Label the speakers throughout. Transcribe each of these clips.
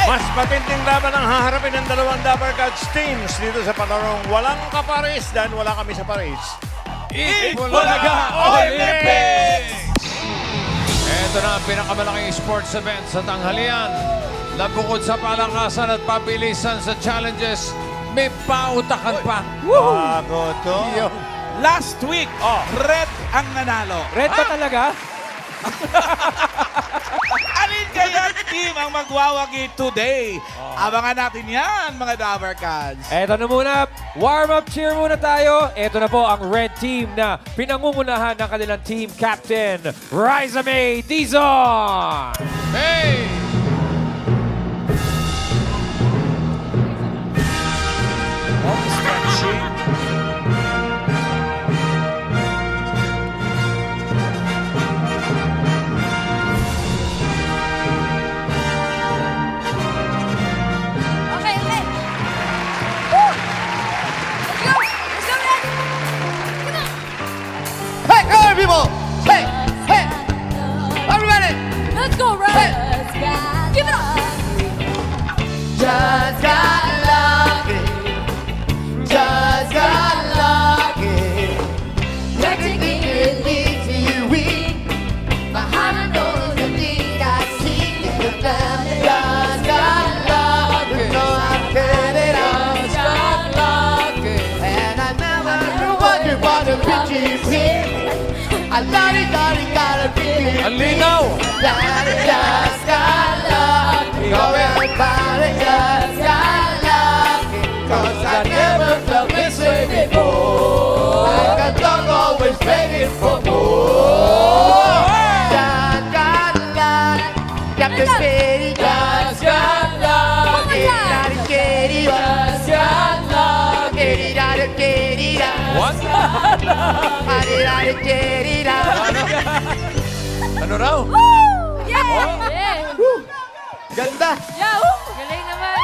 Speaker 1: Mas matinding laban ang haharapin ng dalawang Dapper Cats teams dito sa palarong walang kapares dahil wala kami sa Paris.
Speaker 2: Itbulaga Olympics! Ito na ang pinakamalaking sports event sa tanghalian. Nabukod sa palakasan at pabilisan sa challenges, may pautakan pa.
Speaker 1: Bago to.
Speaker 3: Last week, red ang nanalo.
Speaker 4: Red pa talaga?
Speaker 3: Alin kaya team ang magwawagi today? Abangan natin yan, mga Dabber Cats.
Speaker 4: Eto na muna, warm-up cheer muna tayo. Eto na po ang red team na pinangungunahan ng kanilang team captain, Riza May Dizon!
Speaker 2: Hey!
Speaker 5: Okay, okay. Woo! Let's go! Let's go, Red! Come on!
Speaker 6: Hey, come on, people! Hey, hey, everybody!
Speaker 5: Let's go, Red! Give it up!
Speaker 6: Just got lucky. Just got lucky. Everything is easy, we behind those things I see in the plan. Just got lucky. No, I get it. Just got lucky. And I never wondered what a bitch is. I love it, gotta be.
Speaker 2: Ang linaw!
Speaker 6: Daddy just got lucky. Oh, everybody just got lucky. 'Cause I never felt this way before. Like a dog always begging for more. Just got lucky. Captain Kitty just got lucky. Daddy Kitty just got lucky. Daddy Kitty
Speaker 2: What?
Speaker 6: Daddy Kitty.
Speaker 2: Ano raw?
Speaker 5: Woo! Yeah! Yeah!
Speaker 6: Ganda.
Speaker 5: Yahoo! Galing naman!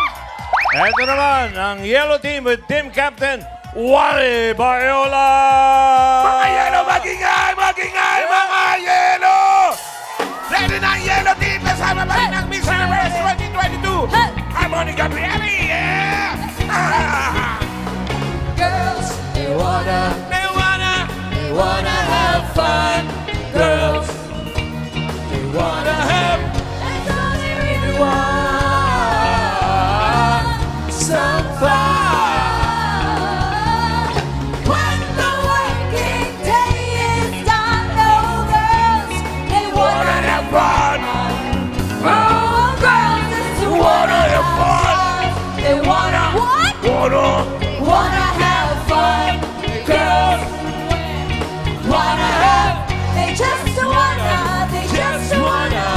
Speaker 1: Ito naman ang yellow team with team captain, Wally Bayola!
Speaker 3: Mga yelo, magingay, mga yelo! Ready na ang yelo team, kasama pa rin ang Miss Universe 2022!
Speaker 5: Hey!
Speaker 3: Harmony Gabrieli, yeah!
Speaker 6: Girls, they wanna have fun. Girls, they wanna have
Speaker 5: That's all they really
Speaker 6: some fun.
Speaker 5: When the working day is done, oh, girls, they wanna have
Speaker 3: fun!
Speaker 5: Oh, girls just wanna have fun. They wanna what? Wanna have fun. Girls wanna have. They just wanna. They just wanna.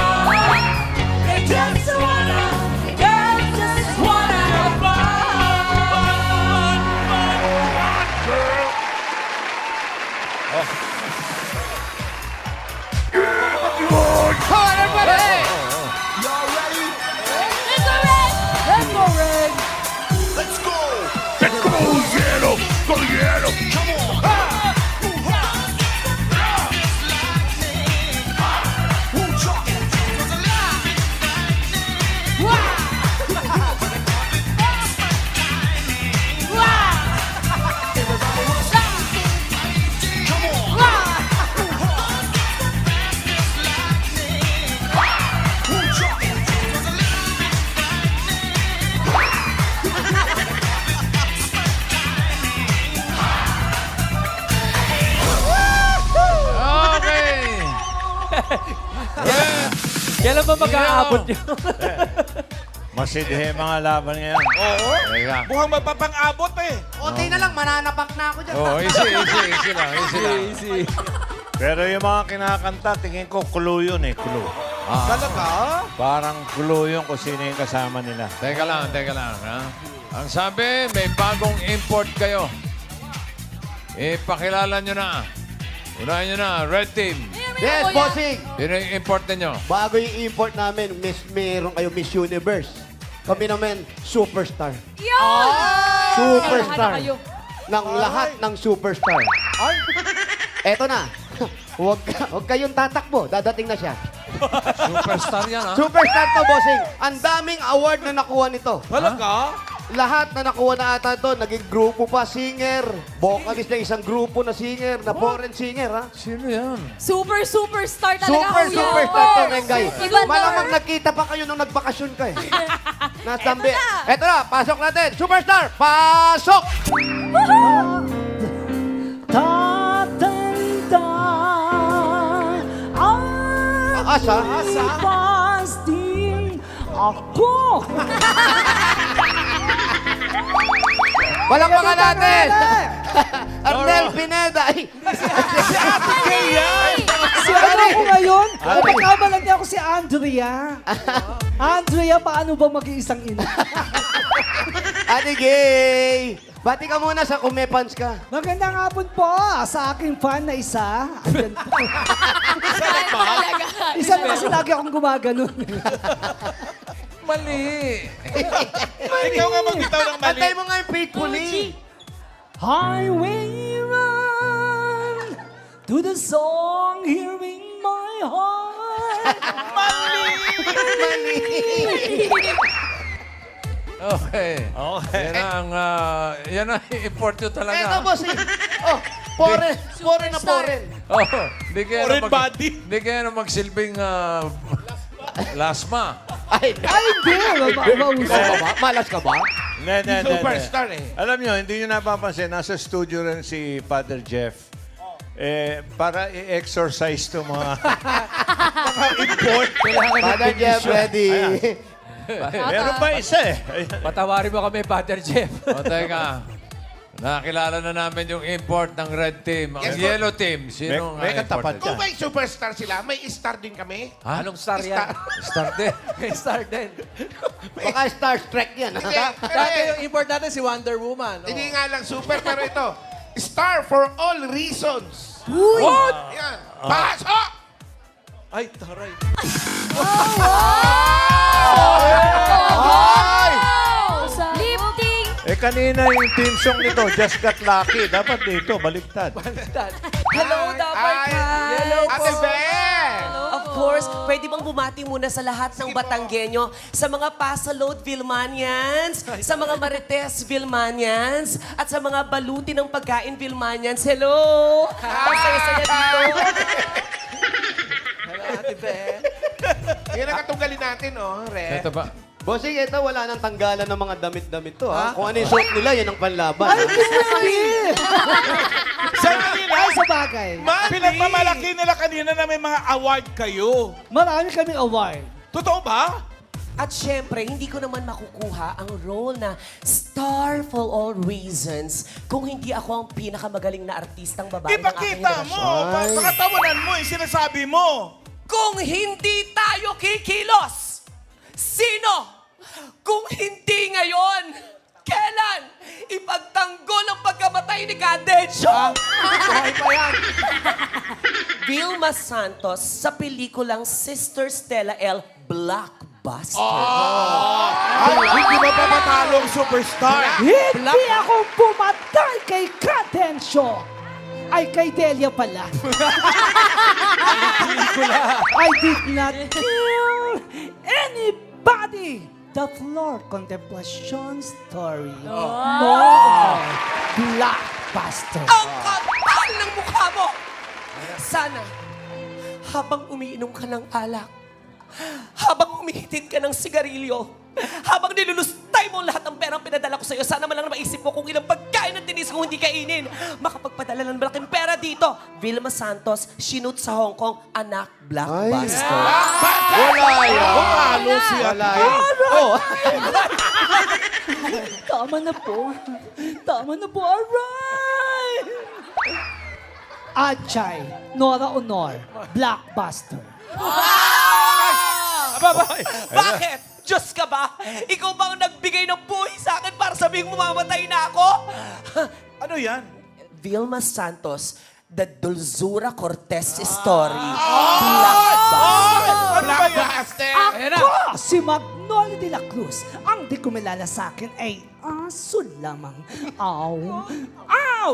Speaker 5: They just wanna. Girls just wanna have fun.
Speaker 6: Come on, everybody!
Speaker 5: Let's go, Red. Let's go, Red.
Speaker 2: Okay!
Speaker 4: Kailan ba mag-aabot yun?
Speaker 1: Masidhe mga laban ngayon.
Speaker 3: Oo.
Speaker 1: Teka.
Speaker 3: Buhang magpapang-abot eh.
Speaker 6: Konti na lang, mananapak na ako dyan.
Speaker 2: Oh, easy lang, easy lang.
Speaker 4: Easy.
Speaker 1: Pero yung mga kinakanta, tingin ko clue yun eh, clue.
Speaker 3: Talaga?
Speaker 1: Parang clue yun kung sino yung kasama nila.
Speaker 2: Teka lang, ha? Ang sabi, may bagong import kayo. Ipakilala nyo na. Unahin nyo na, Red Team.
Speaker 6: Yes, bossing!
Speaker 2: Sino yung import ninyo?
Speaker 6: Bago yung import namin, meron kayo Miss Universe. Kami naman, superstar.
Speaker 5: Yun!
Speaker 6: Superstar.
Speaker 5: Ano kayo?
Speaker 6: Ng lahat ng superstar. Eto na. Huwag kayong tatakbo. Dadating na siya.
Speaker 2: Superstar yan, ha?
Speaker 7: Superstar to, bossing. Ang daming award na nakuha nito.
Speaker 3: Talaga?
Speaker 7: Lahat na nakuha na ata to, naging grupo pa, singer. Vocalist ng isang grupo na singer, na foreign singer, ha?
Speaker 2: Sino yan?
Speaker 5: Superstar talaga.
Speaker 7: Superstar to, Mengay.
Speaker 5: Iba to.
Speaker 7: Malamang nagkita pa kayo nung nagbakasyon ka, eh. Nasambi. Eto na, pasok natin. Superstar, pasok!
Speaker 6: Tatanda ang
Speaker 7: Asa?
Speaker 6: pasti ako.
Speaker 7: Walang mga natin! Arnel Pineda. Ay,
Speaker 6: Si ano ko ngayon? Napagkamalan niya ako si Andrea. Andrea, paano ba mag-iisang ina?
Speaker 7: Ate Gay! Bati ka muna sa kumepans ka.
Speaker 6: Magandang hapon po sa aking fan na isa. Ayan po. Isa na kasi lagi akong gumaganon.
Speaker 2: Mali.
Speaker 3: Ikaw nga magbitaw ng mali.
Speaker 7: Antay mo nga yung faithfully.
Speaker 6: Highway run to the song here in my heart.
Speaker 2: Okay.
Speaker 1: Okay.
Speaker 2: Yan ang import nyo
Speaker 7: Eto,
Speaker 2: talaga.
Speaker 7: boss. Oh, foreign na foreign.
Speaker 2: Oh, di kayo
Speaker 3: Foreign body.
Speaker 2: Di kayo na magsilbing lasma.
Speaker 7: Ay,
Speaker 6: Ay, hindi.
Speaker 7: malas ka ba?
Speaker 1: Hindi.
Speaker 3: Superstar eh.
Speaker 1: Alam nyo, hindi nyo napapansin, nasa studio rin si Father Jeff. Para i-exercise to mga...
Speaker 7: Father Jeff, ready.
Speaker 1: Meron pa isa eh. Ayan.
Speaker 4: Patawarin mo kami, Father Jeff.
Speaker 2: O, teka. Nakilala na namin yung import ng red team. Ang yellow team. Sino
Speaker 1: May katapat
Speaker 2: imported?
Speaker 3: Kung may superstar sila, may star din kami.
Speaker 2: Ha?
Speaker 4: Anong star yan?
Speaker 2: Start din.
Speaker 4: Star din.
Speaker 7: Baka Star Trek yan.
Speaker 3: Hindi,
Speaker 7: Ha?
Speaker 3: pero eh,
Speaker 6: import natin si Wonder Woman.
Speaker 3: hindi nga lang super, pero ito, star for all reasons.
Speaker 2: What?
Speaker 3: Yan. Pasok!
Speaker 6: Ay, taray.
Speaker 7: Ay!
Speaker 5: Lifting.
Speaker 1: Kanina yung team song nito, Just Got Lucky. Dapat dito, baliktad.
Speaker 8: Hello, Dapper
Speaker 3: Ay,
Speaker 8: Cats!
Speaker 3: Ate Ben!
Speaker 8: Of course, pwede bang bumati muna sa lahat ng Batanggenyo, sa mga Pasalode Vilmanians, sa mga Marites Vilmanians, at sa mga baluti ng pagkain Vilmanians. Hello! Ang saya-saya dito.
Speaker 6: Hello, Ate Ben.
Speaker 3: Yan ang katunggalin natin, oh, Re.
Speaker 2: Ito ba?
Speaker 7: Bossing, ito wala nang tanggalan ng mga damit-damit to, ha? Kung ano yung suot nila, yan ang panlaban.
Speaker 6: Ay, hindi.
Speaker 3: Sa kanila,
Speaker 6: Ay, sa bagay.
Speaker 3: pinagmamalaki nila kanina na may mga award kayo.
Speaker 6: Marami kaming award.
Speaker 3: Totoo ba?
Speaker 8: At syempre, hindi ko naman makukuha ang role na star for all reasons kung hindi ako ang pinakamagaling na artistang babae ng aking
Speaker 3: Ipakita mo!
Speaker 8: henerasyon.
Speaker 3: Pakatawanan mo yung sinasabi mo.
Speaker 8: Kung hindi tayo kikilos, sino? Kung hindi ngayon, kailan? Ipagtanggol ang pagkamatay ni Cadencio!
Speaker 7: Buhay pa yan.
Speaker 8: Vilma Santos sa pelikulang Sister Stella L. Blockbuster.
Speaker 3: Hindi mo pa matalo ang superstar.
Speaker 6: Hindi ako pumatay kay Cadencio. Ay, kay Delia pala. I did not kill anybody. The Floor Contemplation Story. No. Blockbuster.
Speaker 8: Ang kapal ng mukha mo! Sana, habang umiinom ka ng alak, habang humihitit ka ng sigarilyo, habang nilulustay mo lahat ng perang pinadala ko sa'yo, sana man lang maisip mo kung ilang pagkain at tinis kung hindi kainin. Makapagpadala ng malaking pera dito. Vilma Santos, shoot sa Hong Kong, anak, Blockbuster.
Speaker 7: Wala yan.
Speaker 3: Pumalo siya.
Speaker 7: Wala yan. Oh,
Speaker 6: Tama na po. Tama na po. Alright! Ajay, Nora Honor, Blockbuster.
Speaker 8: Bakit? Diyos ka ba? Ikaw ba ang nagbigay ng buhay sa akin para sabihin mo mamatay na ako?
Speaker 3: Ano yan?
Speaker 8: Vilma Santos, The Dulzura Cortez Story.
Speaker 3: Ano ba yan?
Speaker 6: Ako, si Magnolia de la Cruz. Ang di kumilala sa akin ay aso lamang. Aw! Aw!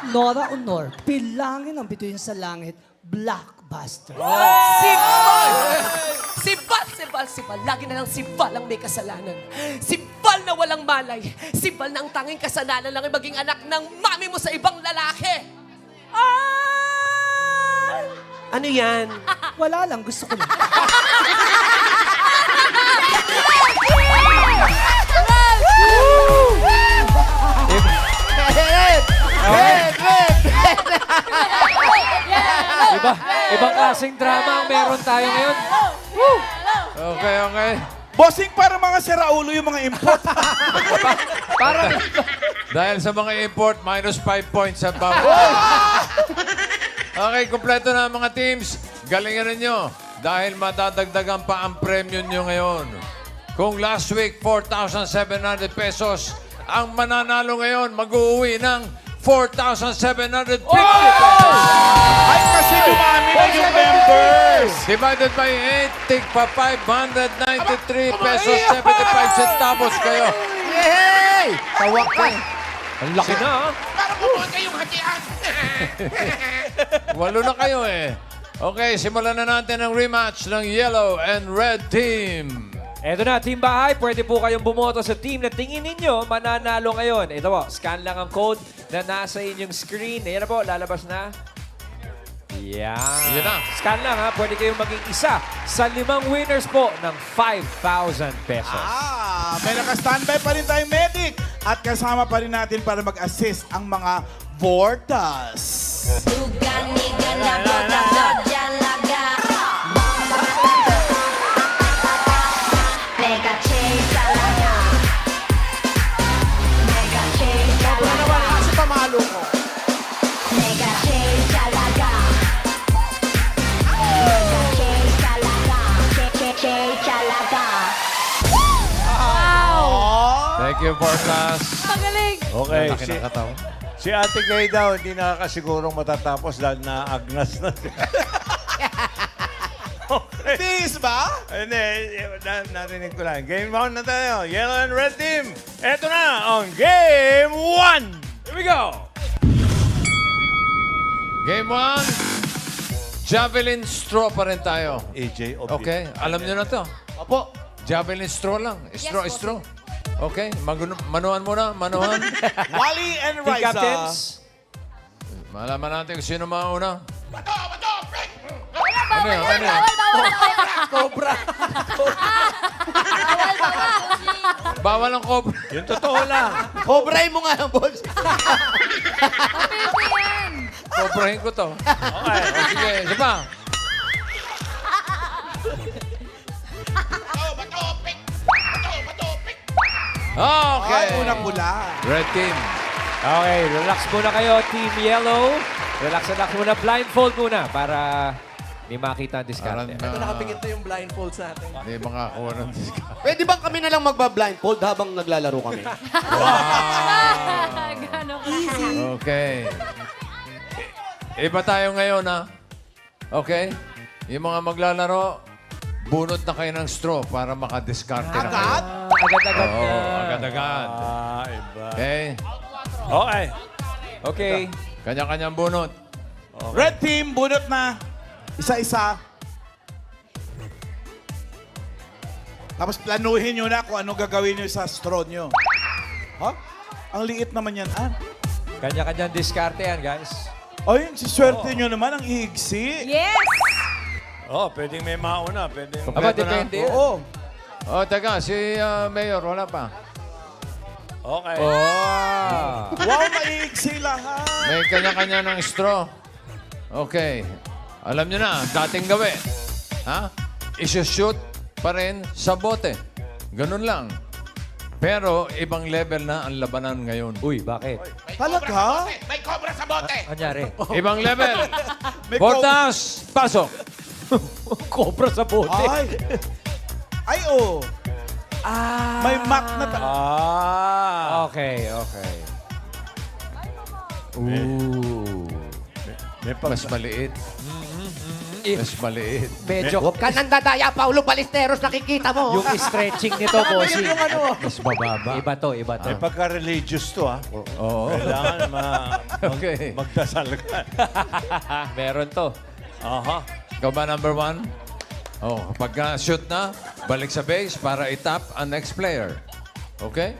Speaker 6: Nora Honor, bilangin ang bituin sa langit, Blockbuster.
Speaker 8: imposter. Si Val! Si Val, si Val, si Val. Lagi na lang si Val ang may kasalanan. Si Val na walang malay. Si Val na ang tanging kasalanan lang ay maging anak ng mami mo sa ibang lalaki. Ano yan?
Speaker 9: Wala lang, gusto ko lang.
Speaker 4: Ibang klaseng drama ang meron tayo ngayon.
Speaker 2: Okay, okay.
Speaker 3: Bossing, para mga siraulo yung mga import.
Speaker 4: Parang
Speaker 2: Dahil sa mga import, minus 5 points sa bawat. Okay, kumpleto na ang mga teams. Galingan ninyo dahil madadagdagan pa ang premium nyo ngayon. Kung last week, 4,700 pesos, ang mananalo ngayon, mag-uwi ng 4,750 pesos.
Speaker 3: Ay, kasi dumami na yung members.
Speaker 2: Divided by 8, tig pa 593 pesos, 75 centavos kayo.
Speaker 7: Yay! Tawak ka.
Speaker 4: ang laki na, ha?
Speaker 2: Walo na kayo eh. Okay, simulan na natin ang rematch ng Yellow and Red Team.
Speaker 4: Eto na, Team Bahay, pwede po kayong bumoto sa team na tingin ninyo mananalo ngayon. Ito po, scan lang ang code na nasa inyong screen. Ayan na po, lalabas na. Yan.
Speaker 2: Yan na.
Speaker 4: Scan lang ha, pwede kayong maging isa sa 5 winners po ng 5,000 pesos.
Speaker 3: May naka-standby pa rin tayong medic. At kasama pa rin natin para mag-assist ang mga Vortas.
Speaker 5: Tuganiga na pagkakadalaga. Mega change talaga. Mega change talaga.
Speaker 7: Kasi pamalo ko.
Speaker 5: Mega change talaga. Mega change talaga. Change talaga.
Speaker 2: Thank you, Forecast.
Speaker 5: Magaling.
Speaker 1: Okay,
Speaker 2: Laki ng katawan.
Speaker 1: si Ate Gay daw hindi nakakasigurong matatapos dahil naagnas na siya. Okay.
Speaker 3: Tiis ba?
Speaker 1: Hindi, narinig ko lang. Game 1 na tayo. Yellow and Red Team. Eto na ang Game 1.
Speaker 4: Here we go!
Speaker 2: Game 1. Javelin straw pa rin tayo.
Speaker 1: AJ, obvious.
Speaker 2: Okay, alam nyo na to.
Speaker 7: Opo.
Speaker 2: Javelin straw lang. Straw, straw. Okay, manuhan muna, manuhan.
Speaker 3: Wally and
Speaker 4: Team
Speaker 3: Raisa.
Speaker 4: captains.
Speaker 2: Malaman natin kung sino mauna. Ano yan? Ano yan?
Speaker 8: Cobra.
Speaker 2: Bawal ang cobra.
Speaker 1: Yung totoo lang.
Speaker 7: Cobray mo nga, boss.
Speaker 2: Cobrahin ko to. Okay. O, sige, isa pa. Okay.
Speaker 3: Ay, unang pula.
Speaker 2: Red team.
Speaker 4: Okay, relax muna kayo, Team Yellow. Relax muna. Blindfold muna para hindi makita ang diskarte.
Speaker 8: Nakapingin to yung blindfolds natin.
Speaker 2: Hindi makakuha ng discount.
Speaker 7: Pwede bang kami na lang magba-blindfold habang naglalaro kami?
Speaker 2: Okay. Iba tayo ngayon, ha? Okay? Yung mga maglalaro, bunot na kayo ng straw para makadiskarte na kayo.
Speaker 4: Agad-agad
Speaker 2: Oo,
Speaker 4: na.
Speaker 2: agad-agad.
Speaker 1: Iba.
Speaker 2: Okay?
Speaker 1: Okay.
Speaker 4: Okay.
Speaker 2: Kanya-kanyang bunot.
Speaker 3: Red team, bunot na. Isa-isa. Tapos planuhin nyo na kung ano gagawin nyo sa straw nyo. Ha? Ang liit naman yan, ah.
Speaker 4: Kanya-kanyang diskarte yan, guys.
Speaker 3: Ay, si swerte nyo naman, ang ihigsi.
Speaker 5: Yes!
Speaker 1: Oh, pwedeng may mauna. Pwedeng...
Speaker 4: Aba,
Speaker 2: Kompleto na?
Speaker 4: depende.
Speaker 3: Oo.
Speaker 2: Oh, teka, si Mayor, wala pa.
Speaker 1: Okay.
Speaker 4: Oh.
Speaker 3: Wow, maihigsi lahat.
Speaker 2: May kanya-kanya ng straw. Okay. Alam nyo na, dating gawin. Ha? Isushoot pa rin sa bote. Ganun lang. Pero ibang level na ang labanan ngayon.
Speaker 4: Uy, bakit?
Speaker 3: Talaga?
Speaker 4: Anyari?
Speaker 2: Ibang level.
Speaker 3: May
Speaker 2: Portas, pasok.
Speaker 4: Cobra sa bote.
Speaker 3: Ay. Ay, oh. May Mac na
Speaker 4: Okay. Ooh.
Speaker 2: Mas maliit. Mas maliit.
Speaker 4: Medyo
Speaker 7: Huwag ka nang dadaya, Paulo Ballesteros, nakikita mo.
Speaker 4: yung stretching nito, bossing.
Speaker 7: Yung ano.
Speaker 2: Mas bababa.
Speaker 4: Iba to.
Speaker 1: May pagka-religious to, ha?
Speaker 2: Oo.
Speaker 1: Kailangan
Speaker 2: Okay.
Speaker 1: magdasal ka.
Speaker 4: Meron to.
Speaker 1: Aha.
Speaker 2: Ikaw ba number 1? Oh, pagka shoot na, balik sa base para itap ang next player. Okay?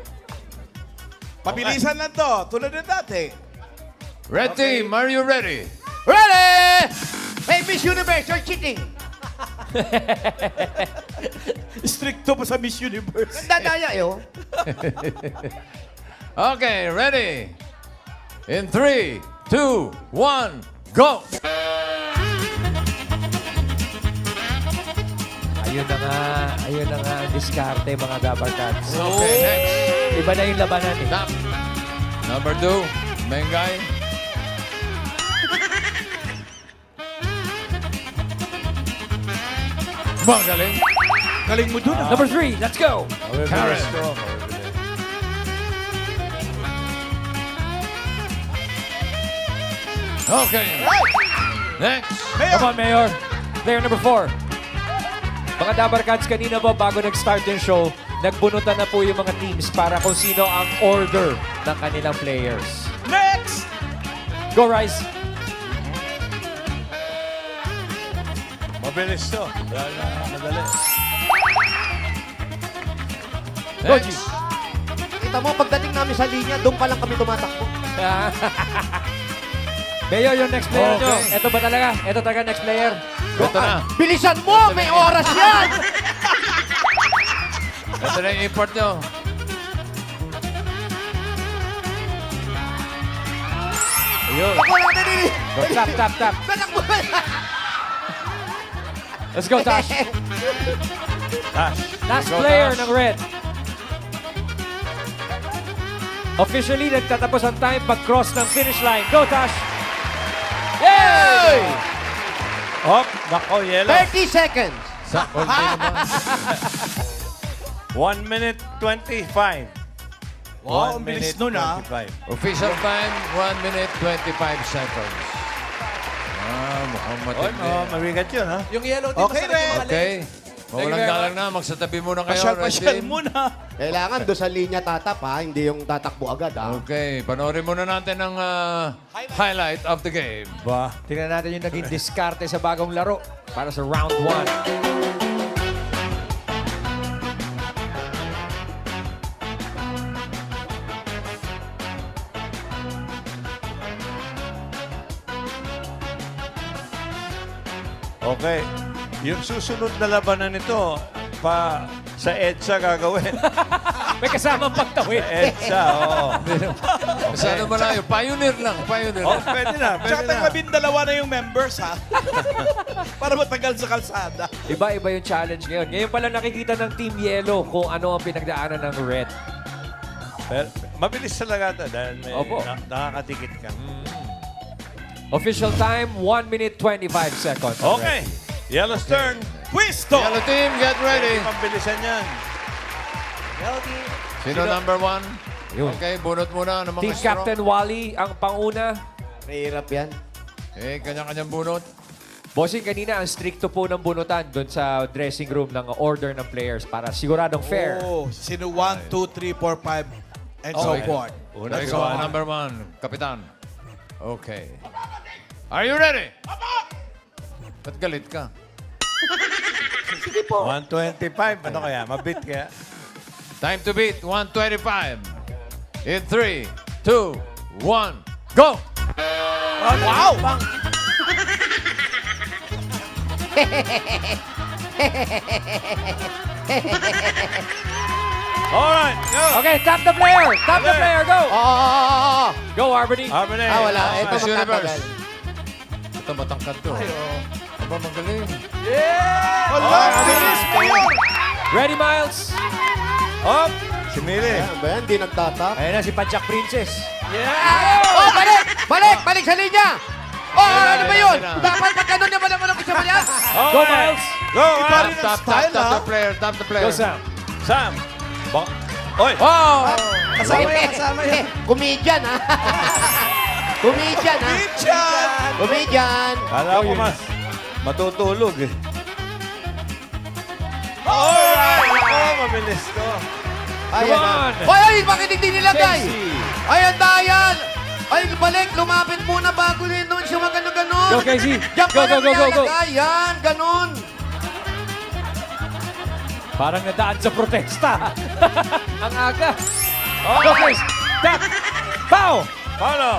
Speaker 3: Pabilisan lang to, tulad ng dati.
Speaker 2: Red team, are you ready?
Speaker 7: Ready! Hey, Miss Universe, you're cheating.
Speaker 3: Stricto pa sa Miss Universe.
Speaker 7: Dadaya, yo.
Speaker 2: Okay, ready? In 3, 2, 1, go!
Speaker 4: Ayun na nga ang diskarte, mga Dabarkads.
Speaker 2: Okay, next.
Speaker 4: Iba na yung labanan eh.
Speaker 2: Tap. Number 2, Mengay. Magaling.
Speaker 3: Galing mo dun, ah.
Speaker 4: Number 3, let's go!
Speaker 2: Karen. Okay. Next.
Speaker 4: Come on, Mayor. Player number 4. Mga Dabarkads, kanina po bago nag-start yung show, nagbunutan na po yung mga teams para kung sino ang order ng kanilang players.
Speaker 3: Next!
Speaker 4: Go, Rice!
Speaker 1: Mabilis to. Madali.
Speaker 2: Next.
Speaker 7: Kita mo, pagdating namin sa linya, doon pa lang kami tumatakbo.
Speaker 4: Mayor, yung next player nyo.
Speaker 2: Okay.
Speaker 4: Ito ba talaga? Ito talaga next player.
Speaker 2: Ito na.
Speaker 7: Bilisan mo! May oras yan!
Speaker 2: Ito na yung import nyo.
Speaker 4: Ayun.
Speaker 7: Ako lang na din.
Speaker 4: Go, tap.
Speaker 7: Tatakbo na.
Speaker 4: Let's go, Tash.
Speaker 1: Tash.
Speaker 4: Last
Speaker 2: Go,
Speaker 4: player
Speaker 2: Tash.
Speaker 4: ng red. Officially, nagtatapos ang time pag-cross ng finish line. Go, Tash! Yay!
Speaker 1: Hop, nako, yellow.
Speaker 7: 30 seconds.
Speaker 2: Sa, hindi naman.
Speaker 1: 1 minute 25.
Speaker 3: Wow, ang bilis nun, ah.
Speaker 1: 25.
Speaker 2: Official time, 1 minute 25 seconds. Mukhang
Speaker 1: Oy,
Speaker 2: matindi.
Speaker 1: mabigat yun, ha?
Speaker 3: Yung yellow team,
Speaker 7: Okay,
Speaker 3: masarap yung
Speaker 7: Red.
Speaker 3: mga
Speaker 2: Okay.
Speaker 3: legs.
Speaker 2: Mawalang galang na. Magsatabi muna kayo. Red
Speaker 3: Pasyal
Speaker 2: team.
Speaker 3: muna.
Speaker 7: Kailangan doon sa linya tatap, ha? Hindi yung tatakbo agad, ha?
Speaker 2: Okay. Panoorin muna natin ang highlight of the game.
Speaker 1: Ba?
Speaker 4: Tingnan natin yung naging diskarte sa bagong laro para sa round 1.
Speaker 1: Okay. Yung susunod na labanan nito, pa sa EDSA gagawin.
Speaker 4: May kasamang pagtawid.
Speaker 1: EDSA, oo.
Speaker 2: Sana malayo. Pioneer lang. Pioneer
Speaker 1: Oh,
Speaker 2: lang.
Speaker 1: pwede na,
Speaker 3: Tsaka
Speaker 1: pwede na.
Speaker 3: tayong 12 na yung members, ha? Para matagal sa kalsada.
Speaker 4: Iba-iba yung challenge ngayon. Ngayon pala nakikita ng Team Yellow kung ano ang pinagdaanan ng Red.
Speaker 1: Pero, mabilis talaga ito dahil may
Speaker 4: Opo.
Speaker 1: nakakatikit ka.
Speaker 4: Official time, 1 minute 25 seconds.
Speaker 1: Okay. Yellow's turn.
Speaker 3: Pwisto!
Speaker 2: Yellow team, get ready.
Speaker 1: Pambilisan yan.
Speaker 2: Sino number 1?
Speaker 4: Yun.
Speaker 2: Okay, bunot muna ng mga
Speaker 4: Team
Speaker 2: straw.
Speaker 4: Captain Wally ang panguna.
Speaker 7: Mahirap yan.
Speaker 2: Okay, kanya-kanyang bunot.
Speaker 4: Bossing, kanina ang stricto po ng bunutan doon sa dressing room ng order ng players para siguradong fair.
Speaker 3: Oh, sino 1, 2, 3, 4, 5, and so
Speaker 2: Okay.
Speaker 3: forth.
Speaker 1: Una,
Speaker 2: Ikaw ang number 1, Kapitan. Okay. Are you ready? Ba't galit ka?
Speaker 1: 125. Ano kaya? Mabit kaya?
Speaker 2: Time to beat, 125. In 3, 2, 1, go!
Speaker 3: Wow!
Speaker 1: Alright, go!
Speaker 4: Okay, tap the player! Tap the
Speaker 1: Okay.
Speaker 4: player, go!
Speaker 7: Oo.
Speaker 4: Go, Arbany!
Speaker 1: Arbane.
Speaker 7: Wala. Ito
Speaker 2: Miss Universe.
Speaker 7: magtatagal.
Speaker 2: Ito matangkad to. Aba, magaling.
Speaker 3: Wala! Bilis mo yun!
Speaker 4: Ready, Miles?
Speaker 1: Hop! Si Mili.
Speaker 7: Ayan ba yan? Di nagtatap.
Speaker 4: Ayan na si Panchak Princess.
Speaker 7: Oh, balik! Balik! Balik sa linya! Oh, ano ba yun?
Speaker 2: Ayan na.
Speaker 7: Dapat pagkanon niya ba naman ang kasama niya?
Speaker 4: Go, Miles!
Speaker 1: Go!
Speaker 3: Iba rin ang
Speaker 2: Tap
Speaker 3: style, ha?
Speaker 2: the player, tap the player.
Speaker 4: Go, Sam!
Speaker 1: Sam! Oy!
Speaker 2: Oh!
Speaker 3: Kasama yan, kasama yan.
Speaker 7: Comedian, ha? Comedian, ha?
Speaker 3: Pichan!
Speaker 7: Comedian.
Speaker 1: Kala ko mas matutulog eh. Alright! Oh, mabilis to.
Speaker 7: Ayan
Speaker 4: Come
Speaker 7: na.
Speaker 4: on!
Speaker 7: Hoy, bakit hindi nilagay?
Speaker 4: Chelsea.
Speaker 7: Ayan, Dayan! Ay, balik. Lumapit muna bago rin doon siya magano-ganon.
Speaker 4: Go, Casey.
Speaker 7: Diyan
Speaker 4: Go,
Speaker 7: pa
Speaker 4: go,
Speaker 7: lang
Speaker 4: go, go, go.
Speaker 7: nilalagay. Yan, ganon.
Speaker 4: Parang nadaan sa protesta. Ang aga. Go, Case. Tap. Pow.
Speaker 1: Paolo.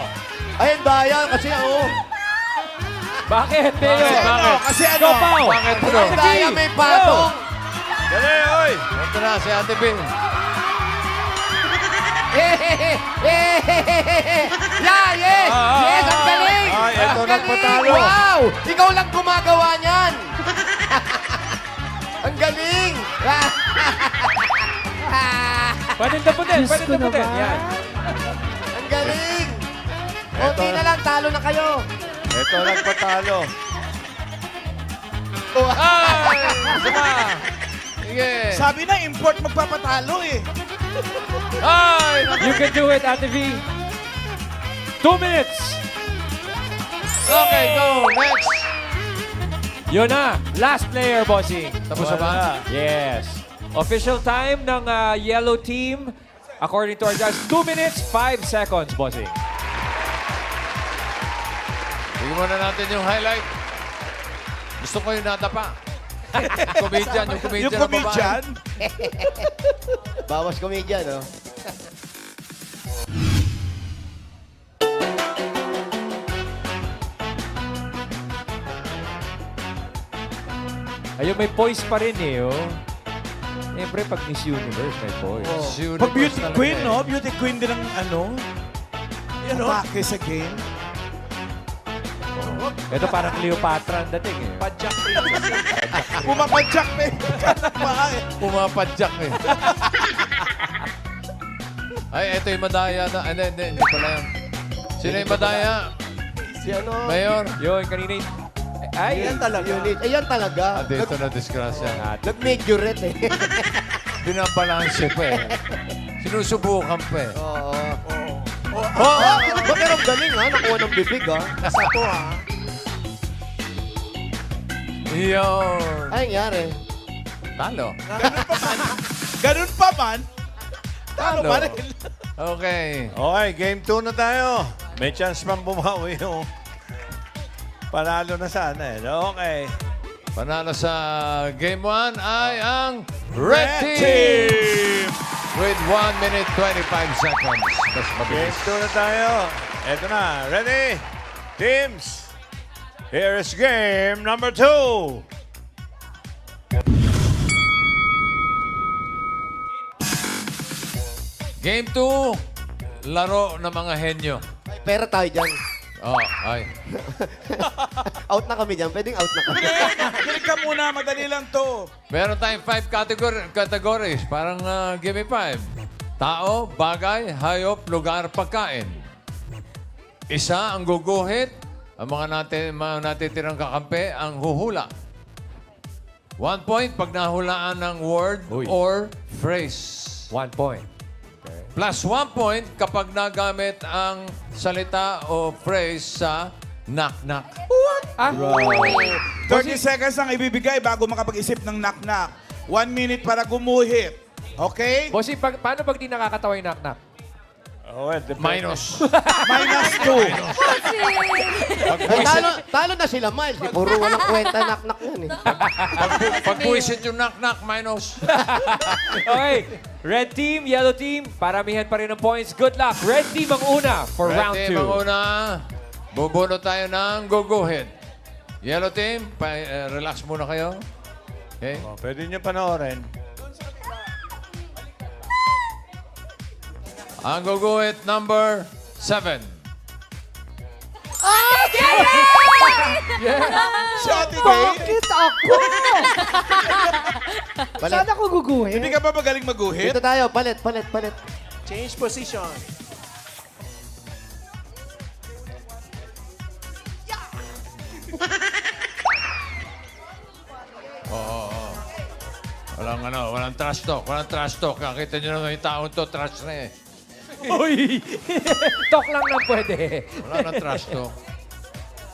Speaker 7: Ay, ang daya kasi,
Speaker 4: Bakit, Mayo?
Speaker 2: Bakit?
Speaker 3: Kasi
Speaker 4: Go,
Speaker 3: ano?
Speaker 4: Pow.
Speaker 2: Bakit bro?
Speaker 7: Ang daya may patong.
Speaker 1: Dali, oy.
Speaker 2: Ito na si Ate Bin.
Speaker 7: Yeah, yes! Yes, ang galing!
Speaker 1: Ay, eto
Speaker 7: Ang
Speaker 1: nagpatalo.
Speaker 7: galing! Wow! Ikaw lang gumagawa niyan! ang galing!
Speaker 4: Pwede taputin. Pwede taputin. Yan.
Speaker 7: ang galing! Kunti na lang, talo na kayo.
Speaker 1: Eto nagpatalo.
Speaker 2: Ay! Sama! Sige!
Speaker 3: Sabi na, import magpapatalo eh.
Speaker 2: Ay!
Speaker 4: You can do it, Ate V. 2 minutes.
Speaker 2: Okay, go! Next!
Speaker 4: Yun na. Last player, bossing.
Speaker 2: Tapos na ba?
Speaker 4: Yes. Official time ng yellow team. According to our judge, 2 minutes, 5 seconds, bossing.
Speaker 2: Bigyan muna natin yung highlight. Gusto ko yung natapa. Comedian, yung comedian
Speaker 3: Yung
Speaker 2: na babae.
Speaker 3: comedian,
Speaker 7: Bawas komedya, no?
Speaker 4: Ayun, may poise pa rin eh, oh. Siyempre, pag Miss Universe, may poise.
Speaker 2: Universe
Speaker 3: pag beauty
Speaker 2: talaga
Speaker 3: queen,
Speaker 2: eh.
Speaker 3: no? Beauty queen din ang ano? Yan, no? Atake sa game.
Speaker 4: Ito parang Cleopatra ang dating eh.
Speaker 3: Padjak Pumapadjak pa eh. Bahay.
Speaker 2: Pumapadyak eh. Ay, ito yung madaya na. Hindi pala yan. Sino yung madaya?
Speaker 7: Si ano?
Speaker 2: Mayor?
Speaker 4: Yun, kanina yung... Ay,
Speaker 7: Ayan talaga. Ayan talaga.
Speaker 2: Dito na disgrasya.
Speaker 7: Nag-majorette eh.
Speaker 2: Binabalanse pa eh. Sinusubukan pa eh.
Speaker 7: Oo.
Speaker 2: Oh!
Speaker 7: Pero ang galing ha, nakuha ng bibig ha.
Speaker 3: Sa to, ha?
Speaker 2: Yun.
Speaker 7: Ay, nangyari.
Speaker 2: Talo.
Speaker 3: Ganun pa man. Talo
Speaker 2: Talo.
Speaker 3: pa rin.
Speaker 2: Okay.
Speaker 1: Okay, game 2 na tayo. May chance pang bumawi yung panalo na sana eh. Okay.
Speaker 2: Panalo sa Game 1 ay ang Red Team! With 1 minute 25 seconds. Mas
Speaker 1: Game
Speaker 2: mabilis.
Speaker 1: 2 na tayo. Eto na. Ready? Teams. Here is game number 2.
Speaker 2: Game 2, laro ng mga henyo.
Speaker 7: Ay, pera tayo dyan.
Speaker 2: Oh, ay.
Speaker 7: Out na kami dyan. Pwedeng out na kami.
Speaker 3: Kilig ka muna, madali lang to.
Speaker 2: Meron tayong 5 categories. Parang give me 5. Tao, bagay, hayop, lugar, pagkain. Isa ang guguhit. Ang mga natitirang kakampi ang huhula. 1 point pag nahulaan ng word
Speaker 4: Uy.
Speaker 2: or phrase.
Speaker 4: 1 point.
Speaker 2: Plus 1 point kapag nagamit ang salita o phrase sa knock-knock.
Speaker 4: Ah,
Speaker 3: 30 seconds ang ibibigay bago makapag-isip ng knock-knock. 1 minute para gumuhit. Okay?
Speaker 4: bossing, paano pag di nakakatawa yung knock-knock?
Speaker 1: Oh, well, depende.
Speaker 2: Minus.
Speaker 3: Minus 2.
Speaker 7: Ay, talo na sila, Miles. Puro walang kwenta knock-knock yan eh.
Speaker 2: Pag buwisit yung knock-knock, minus.
Speaker 4: Okay, red team, yellow team, paramihan pa rin ng points. Good luck. Red team ang una for
Speaker 2: Red
Speaker 4: round
Speaker 2: team
Speaker 4: 2.
Speaker 2: ang una. Bubunot tayo ng guguhit. Yellow team, relax muna kayo. Okay?
Speaker 1: Oh, pwede nyo panoorin.
Speaker 2: Ang guguhit number 7.
Speaker 3: Si Ate Gay,
Speaker 7: Palit.
Speaker 6: Saan ako guguhin?
Speaker 3: hindi ka ba magaling maguhit?
Speaker 7: Dito tayo. Palit.
Speaker 3: Change position.
Speaker 2: Walang trash talk. Walang trash talk. Nakita nyo naman yung taon to, trash na eh.
Speaker 4: Uy! Talk lang lang pwede.
Speaker 2: Wala nang trash talk.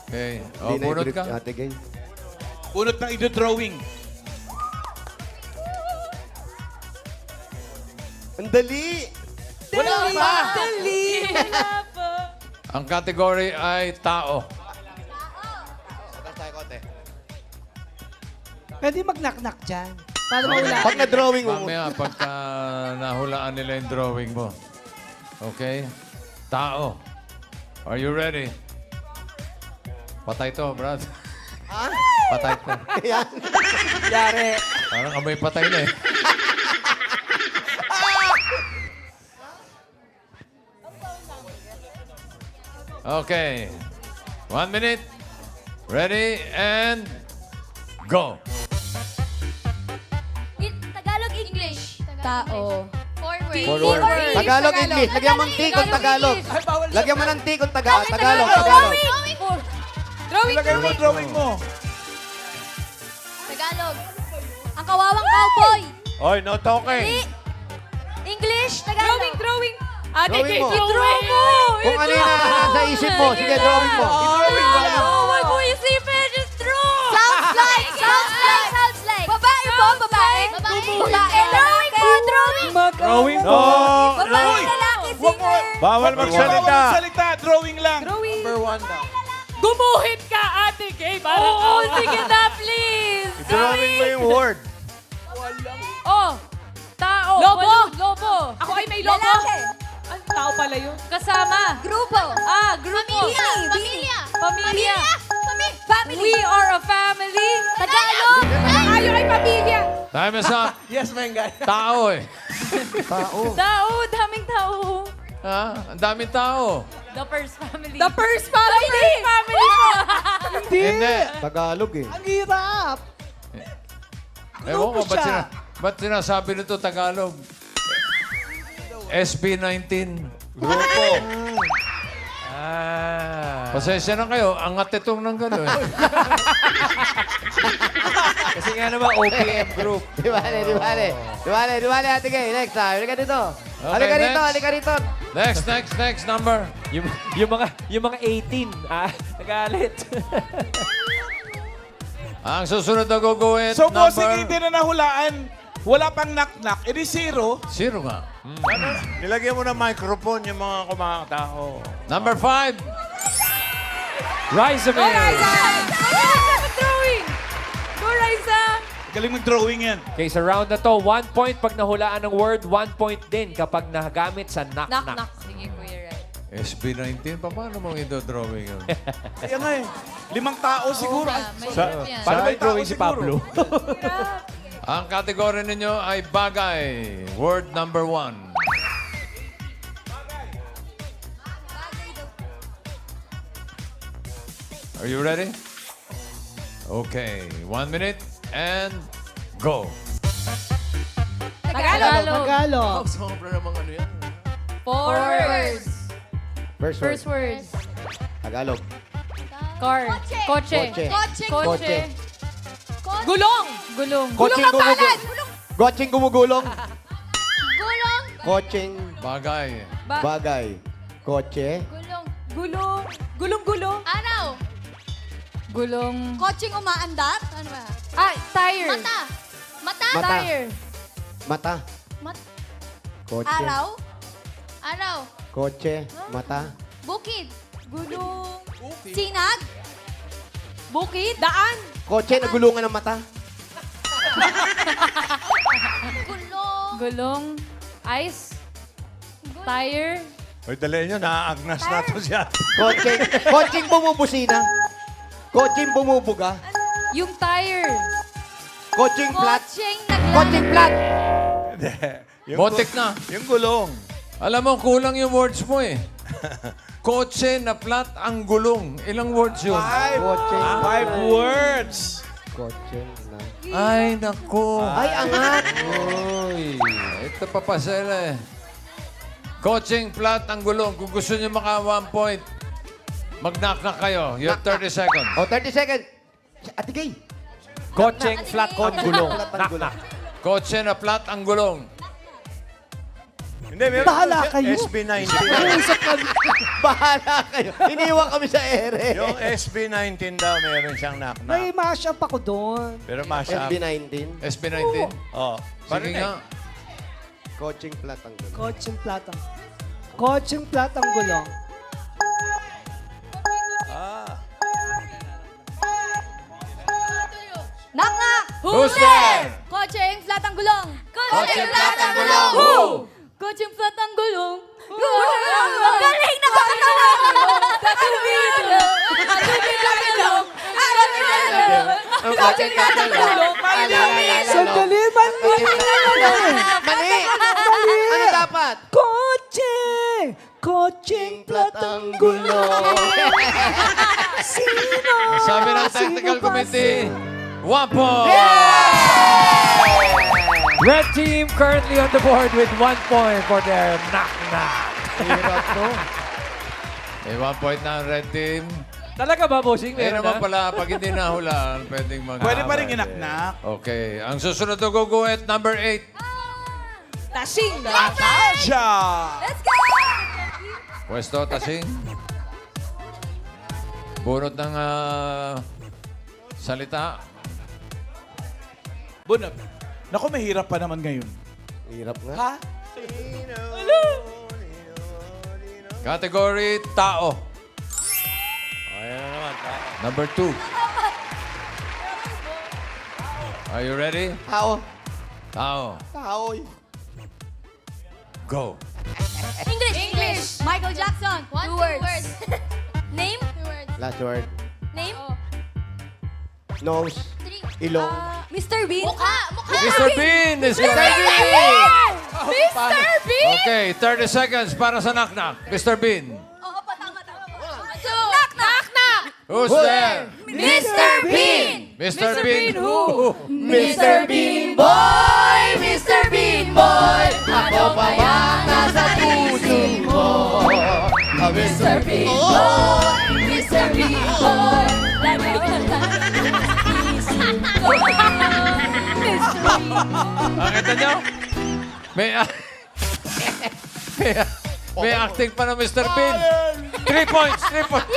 Speaker 2: Okay. O,
Speaker 7: Hindi na
Speaker 2: bunot
Speaker 7: i-brief
Speaker 2: ka.
Speaker 7: Ate Gay.
Speaker 3: Unot ng ide-drawing.
Speaker 7: Ang dali.
Speaker 6: Wala pa. Dali.
Speaker 2: Ang category ay tao.
Speaker 9: Pwede mag-knock-knock dyan. Para mawala.
Speaker 7: Pag na-drawing mo.
Speaker 2: Mamaya, pagka nahulaan nila yung drawing mo. Okay? Tao. Are you ready? Patay to, Brad.
Speaker 7: Ha?
Speaker 2: Patay to.
Speaker 7: Yan.
Speaker 4: Yari.
Speaker 2: Parang amoy patay na eh. Okay. 1 minute. Ready and go.
Speaker 5: Tagalog, English.
Speaker 6: Tao.
Speaker 5: Forward.
Speaker 7: Forward. Tagalog, English. Lagyan mo ng T kung Tagalog. Lagyan mo ng T kung Tagalog. Tagalog.
Speaker 5: Drawing.
Speaker 3: Ilagay mo drawing mo.
Speaker 5: Tagalog. Ang kawawang cowboy.
Speaker 1: Oy, no talking.
Speaker 5: English. Tagalog. Drawing.
Speaker 7: Drawing mo.
Speaker 5: I-draw mo.
Speaker 7: Kung ano yung nasa isip mo, sige, drawing mo.
Speaker 5: Huwag mo isipin. Just draw. Sounds like. Babae po, babae. Babae. Drawing po, drawing.
Speaker 4: Drawing
Speaker 1: No.
Speaker 5: Babae, lalaki, singer.
Speaker 1: Bawal magsalita.
Speaker 3: Salita, drawing lang.
Speaker 8: Gumuhit ka, Ate Kay.
Speaker 5: Oo, sige na, please.
Speaker 1: Drawing mo yung word.
Speaker 8: Oh, tao.
Speaker 5: Lobo.
Speaker 8: Lobo. Ako ay may lobo.
Speaker 5: Lalaki.
Speaker 8: Ay, tao pala yun.
Speaker 5: Kasama. Grupo.
Speaker 8: Grupo.
Speaker 5: Pamilya.
Speaker 8: Pamilya.
Speaker 5: Family.
Speaker 8: We are a family.
Speaker 5: Tagalog.
Speaker 8: Tayo ay pamilya.
Speaker 2: Time is up.
Speaker 3: Yes, Mengay.
Speaker 2: Tao eh.
Speaker 8: Tao, daming tao.
Speaker 2: Ha? Ang daming tao.
Speaker 8: The first family. The first family.
Speaker 2: Hindi.
Speaker 7: Tagalog eh.
Speaker 9: Ang hirap.
Speaker 2: Ewan ko,
Speaker 9: Grupo siya.
Speaker 2: ba't sinasabi nito Tagalog? SB19.
Speaker 1: Grupo.
Speaker 2: Pasensya na kayo, angat itong ng gano'n.
Speaker 4: Kasi nga naman, OPM group.
Speaker 7: Di bale, Ate Gay. Next time. Halika dito.
Speaker 2: Okay,
Speaker 7: Halika rito,
Speaker 2: next.
Speaker 7: halika rito.
Speaker 2: Next number.
Speaker 4: Yung mga 18, nagalit.
Speaker 2: Ang susunod na guguhit,
Speaker 3: So, bossing,
Speaker 2: number...
Speaker 3: hindi na nahulaan. Wala pang knock-knock. Edi 0.
Speaker 2: Zero nga.
Speaker 1: Nilagyan mo ng microphone yung mga kumakatao.
Speaker 2: Number 5.
Speaker 4: Rise
Speaker 8: Go, Raisa! Mag-drawing! Go, Raisa!
Speaker 3: Galing mag-drawing yan.
Speaker 4: Okay, sa round na to, 1 point pag nahulaan ng word, 1 point din kapag nagamit sa knock-knock.
Speaker 8: Sige, Kuya Ray.
Speaker 2: SB19, paano mo ito-drawing yun?
Speaker 3: Kaya nga eh. 5 tao siguro.
Speaker 4: Paano
Speaker 3: Sa-
Speaker 4: may drawing si
Speaker 3: siguro.
Speaker 4: Pablo?
Speaker 2: Ang kategory ninyo ay bagay. Word number 1. Are you ready? Okay, 1 minute and go.
Speaker 8: Tagalog.
Speaker 9: Tagalog.
Speaker 2: Sobra namang ano yan.
Speaker 8: Four words.
Speaker 7: First word.
Speaker 8: First words.
Speaker 7: Tagalog.
Speaker 8: Car. Kotse.
Speaker 7: Kotse.
Speaker 8: Kotse. Gulong. Gulong.
Speaker 7: Kotseng gumugulong. Kotseng gumugulong.
Speaker 5: Gulong.
Speaker 7: Kotseng
Speaker 2: Bagay.
Speaker 7: bagay. Kotse.
Speaker 5: Gulong.
Speaker 8: Gulong. Gulong-gulong.
Speaker 5: Araw.
Speaker 8: Gulong.
Speaker 5: Kotseng umaandar. Ano ba?
Speaker 8: Ah, tire.
Speaker 5: Mata. Mata.
Speaker 7: Mata.
Speaker 8: Tire.
Speaker 7: Mata. Kotse.
Speaker 5: Araw. Araw.
Speaker 7: Kotse. Mata.
Speaker 5: Bukid. Gulong. Sinag.
Speaker 8: Bukid. Daan.
Speaker 7: Kotse na gulungan ng mata.
Speaker 5: Gulong.
Speaker 8: Gulong. Ice. Tire.
Speaker 1: Hoy, dali nyo, naaagnas na to siya.
Speaker 7: Kotseng bumubusina. Kotseng bumubuga.
Speaker 8: Yung tire.
Speaker 7: Kotseng flat.
Speaker 5: Kotseng
Speaker 7: Kotseng flat.
Speaker 1: Yung
Speaker 2: Motik na.
Speaker 1: Yung gulong.
Speaker 2: Alam mo, kulang yung words mo eh. Kotse na flat ang gulong. Ilang words yun?
Speaker 7: Kotseng.
Speaker 3: 5 words.
Speaker 7: Kotseng na.
Speaker 2: Ay, naku.
Speaker 7: Ay, angat.
Speaker 2: Uy, ito pa pa sila eh. Coaching flat ang gulong. Kung gusto nyo maka 1 point, mag-knock-knock kayo. You have 30 seconds.
Speaker 7: O, 30 seconds. Ate Gay.
Speaker 4: Kotseng flat ang gulong.
Speaker 7: Flat ang gulong.
Speaker 2: Kotse na flat ang gulong.
Speaker 1: Hindi, meron
Speaker 9: Bahala
Speaker 1: siya,
Speaker 9: kayo.
Speaker 1: SB19.
Speaker 9: Usap kami.
Speaker 7: Bahala kayo. Iniwan kami sa ere.
Speaker 1: Yung SB19 daw, meron siyang knock-knock.
Speaker 9: May mash-up ako doon.
Speaker 1: Pero mashup.
Speaker 7: SB19.
Speaker 2: SB19.
Speaker 1: Oh.
Speaker 2: Sige nga.
Speaker 7: Coaching flat ang gulong.
Speaker 9: Kotseng platang. Kotseng platang gulong.
Speaker 2: Who's there?
Speaker 5: Kotseng flat ang gulong.
Speaker 6: Kotseng flat ang gulong.
Speaker 5: Who? Kotseng flat ang gulong. Ang galing na kakatawa. Katubilo. Katubilo ang gulong.
Speaker 6: Kotseng flat ang gulong.
Speaker 9: Sandali, mali.
Speaker 7: Mali! Ano dapat?
Speaker 9: Kotse! Kotseng plat ang gulo. Sino?
Speaker 2: Sabi ng
Speaker 9: Sino
Speaker 2: technical
Speaker 9: ba
Speaker 2: committee, 1 point.
Speaker 4: Red team currently on the board with 1 point for their knock-knock.
Speaker 2: Hirap to. May 1 point na ang red team.
Speaker 4: Talaga ba, bossing?
Speaker 2: Eh
Speaker 4: Meron
Speaker 2: naman
Speaker 4: na?
Speaker 2: pala, pag hindi nahulaan, pwedeng mag
Speaker 3: Pwede pa rin inaknak.
Speaker 2: Okay. Ang susunod na guguhit, number 8.
Speaker 8: Tasing!
Speaker 3: Natasha!
Speaker 5: Let's go!
Speaker 2: Pwesto, Tasing. Bunot ng salita.
Speaker 3: Bunot. Naku, mahirap pa naman ngayon.
Speaker 7: Hirap nga.
Speaker 3: Ha?
Speaker 2: Category, tao. Number 2. Are you ready?
Speaker 7: Tao.
Speaker 2: Tao.
Speaker 7: Tao.
Speaker 2: Go.
Speaker 5: English. Michael Jackson. Two words. Name?
Speaker 7: Last word.
Speaker 5: Name?
Speaker 7: Nose. Ilong.
Speaker 5: Mr. Bean. Mukha.
Speaker 2: Mr. Bean is correct.
Speaker 5: Mr. Bean!
Speaker 2: Okay, 30 seconds para sa knock-knock. Mr. Bean.
Speaker 5: Oo, tama. Knock, knock, knock!
Speaker 2: Who's there?
Speaker 5: Mr. Bean!
Speaker 2: Mr. Bean who?
Speaker 6: Mr. Bean Boy! Mr. Bean Boy! Ako pa ba nasa puso mo?
Speaker 5: Mr. Bean Boy! Mr. Bean Boy! Lagi ka lang isip ko. Mr. Bean.
Speaker 2: Nakita nyo? May acting pa ng Mr. Bean. 3 points, 3 points.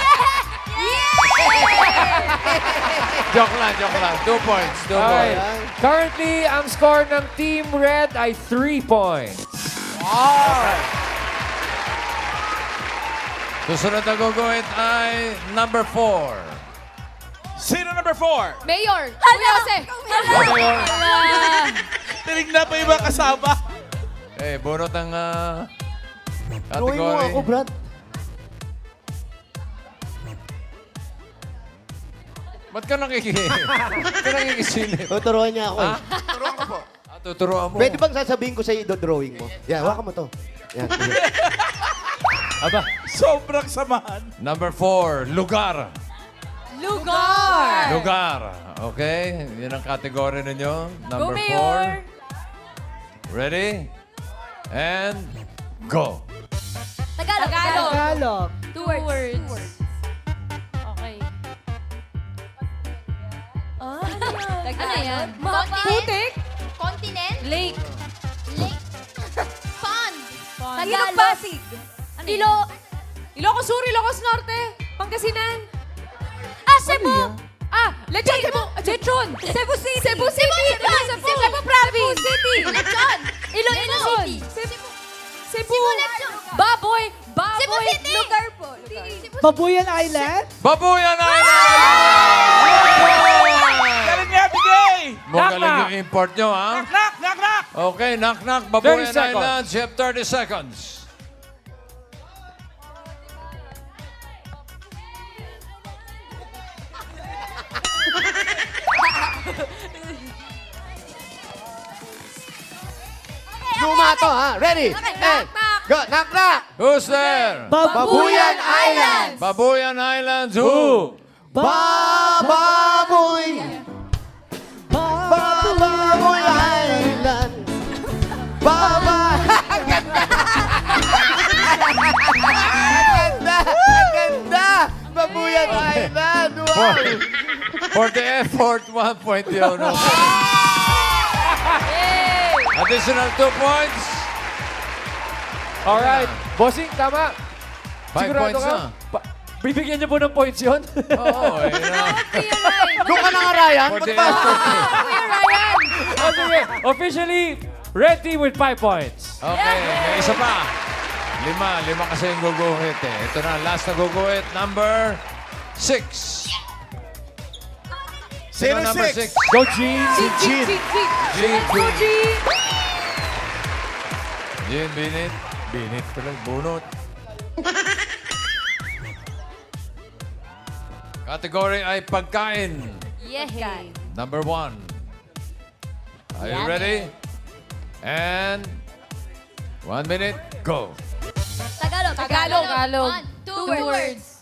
Speaker 2: Joke lang. 2 points, 2
Speaker 4: Alright.
Speaker 2: points.
Speaker 4: Currently, ang score ng Team Red ay 3 points.
Speaker 2: Susunod na guguhit ay number 4.
Speaker 3: Sino number 4?
Speaker 5: Mayor! Kuya Jose!
Speaker 2: Mayor.
Speaker 3: Tinignan pa yung mga kasama.
Speaker 2: Eh, bunot ng
Speaker 7: Drawing mo
Speaker 2: category.
Speaker 7: ako, Brad.
Speaker 2: Ba't ka nakikisilip?
Speaker 7: Tuturuan niya ako eh.
Speaker 2: Tuturuan mo.
Speaker 7: Pwede bang sasabihin ko sa'yo drawing mo? Yan, hawakan mo to. Yan.
Speaker 4: Aba,
Speaker 3: Sobrang samahan.
Speaker 2: Number 4, lugar.
Speaker 5: Lugar!
Speaker 2: Lugar. Okay, yun ang category ninyo. Number 4.
Speaker 5: Mayor!
Speaker 2: Ready? And go.
Speaker 5: Tagalog.
Speaker 9: Tagalog.
Speaker 5: Two words. Okay. Ano yan? Putik? Continent? Lake. Pond. Tagalog. Pasig. Ilocos Sur, Ilocos Norte, Pangasinan. Cebu. Lechon. Lechon. Cebu City. Cebu Province. Cebu City. Lechon. Iloilo City. Cebu. Baboy. Cebu City. Lugar po.
Speaker 9: Babuyan Island?
Speaker 2: Babuyan Island!
Speaker 3: Galing niya, bigay!
Speaker 2: Magaling yung import nyo, ha?
Speaker 3: Knock!
Speaker 2: Okay, knock-knock. Babuyan
Speaker 4: 30 seconds.
Speaker 2: Island. You have 30 seconds.
Speaker 7: Luma to, ha? Ready?
Speaker 5: Okay,
Speaker 7: And
Speaker 5: knock.
Speaker 7: go. Knock, knock.
Speaker 2: Who's there?
Speaker 7: Babuyan Island.
Speaker 2: Babuyan Islands. Who?
Speaker 7: Baboy. Baboy Island. Baba. Ang ganda. Babuyan Island. Wow.
Speaker 2: For the effort, 1 point yun. Additional 2 points.
Speaker 4: alright. Bossing, tama.
Speaker 2: 5
Speaker 4: Sigurado
Speaker 2: points
Speaker 4: ka?
Speaker 2: na.
Speaker 4: Bibigyan niyo po ng points yun?
Speaker 2: Oo,
Speaker 7: Doon ka na nga, Ryan.
Speaker 2: For the
Speaker 7: Ba't ba?
Speaker 2: effort.
Speaker 4: Okay, officially, red team with 5 points.
Speaker 2: Okay, may isa pa. 5 kasi yung guguhit eh. Ito na, last na guguhit, number 6. Sino number 6?
Speaker 4: Go, Gene!
Speaker 2: Gene.
Speaker 5: Go, Gene!
Speaker 2: Gene, binit. Binit pala, bunot. Category ay pagkain.
Speaker 5: Yeah.
Speaker 2: Number 1. Are you
Speaker 5: Yummy.
Speaker 2: ready? And 1 minute, go.
Speaker 5: Tagalog.
Speaker 6: Tagalog.
Speaker 5: Two words.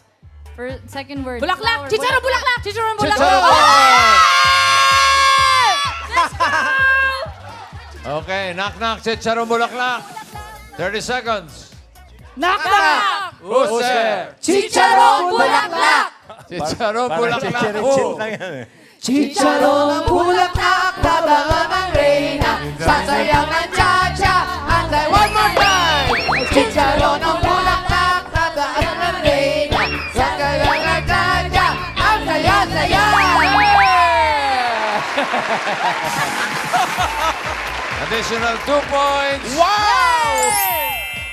Speaker 6: Second word.
Speaker 5: Bulaklak. Chicharon bulaklak. Chicharon
Speaker 2: Chicharon
Speaker 5: bulaklak.
Speaker 2: Okay, knock-knock, chicharon bulaklak. 30 seconds.
Speaker 9: Knock-knock!
Speaker 2: Who's there?
Speaker 9: Chicharon bulaklak!
Speaker 2: Chicharon
Speaker 1: Parang
Speaker 2: bulaklak.
Speaker 1: chichirin-chin
Speaker 2: Who?
Speaker 1: lang yan eh.
Speaker 9: Chicharon bulaklak!
Speaker 6: Dadaan ang reyna, sasayaw ng cha-cha, andai one more time. Chicharon ng bulaklak, dadaan ang reyna, sasayaw ng cha-cha, ang saya-saya.
Speaker 2: Additional 2 points.
Speaker 3: Wow!